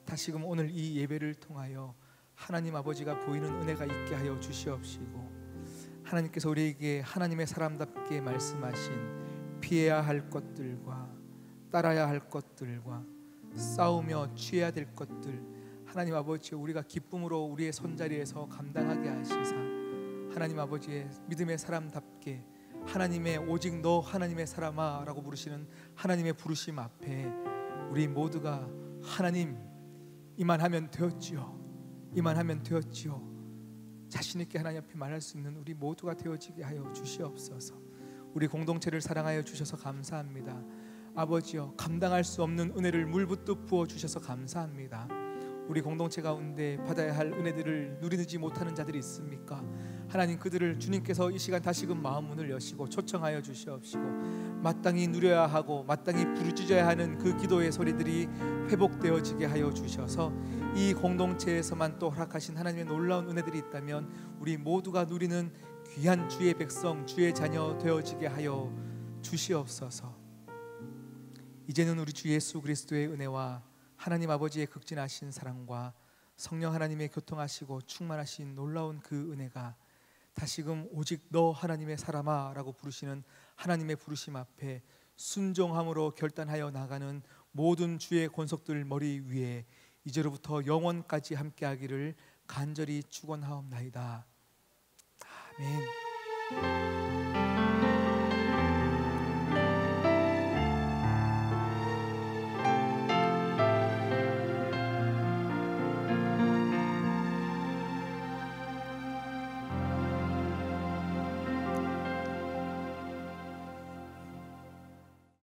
다시금 오늘 이 예배를 통하여 하나님 아버지가 보이는 은혜가 있게 하여 주시옵시고, 하나님께서 우리에게 하나님의 사람답게 말씀하신 피해야 할 것들과 따라야 할 것들과 싸우며 취해야 될 것들, 하나님 아버지 우리가 기쁨으로 우리의 손자리에서 감당하게 하시사 하나님 아버지의 믿음의 사람답게 하나님의 오직 너 하나님의 사람아 라고 부르시는 하나님의 부르심 앞에 우리 모두가 하나님 이만하면 되었지요, 이만하면 되었지요, 자신 있게 하나님 앞에 말할 수 있는 우리 모두가 되어지게 하여 주시옵소서. 우리 공동체를 사랑하여 주셔서 감사합니다. 아버지여, 감당할 수 없는 은혜를 물붓듯 부어 주셔서 감사합니다. 우리 공동체 가운데 받아야 할 은혜들을 누리지 못하는 자들이 있습니까? 하나님, 그들을 주님께서 이 시간 다시금 마음 문을 여시고 초청하여 주시옵시고, 마땅히 누려야 하고 마땅히 부르짖어야 하는 그 기도의 소리들이 회복되어지게 하여 주셔서 이 공동체에서만 또 허락하신 하나님의 놀라운 은혜들이 있다면 우리 모두가 누리는 귀한 주의 백성, 주의 자녀 되어지게 하여 주시옵소서. 이제는 우리 주 예수 그리스도의 은혜와 하나님 아버지의 극진하신 사랑과 성령 하나님의 교통하시고 충만하신 놀라운 그 은혜가 다시금 오직 너 하나님의 사람아 라고 부르시는 하나님의 부르심 앞에 순종함으로 결단하여 나가는 모든 주의 권속들 머리 위에 이제로부터 영원까지 함께하기를 간절히 축원하옵나이다. 아멘.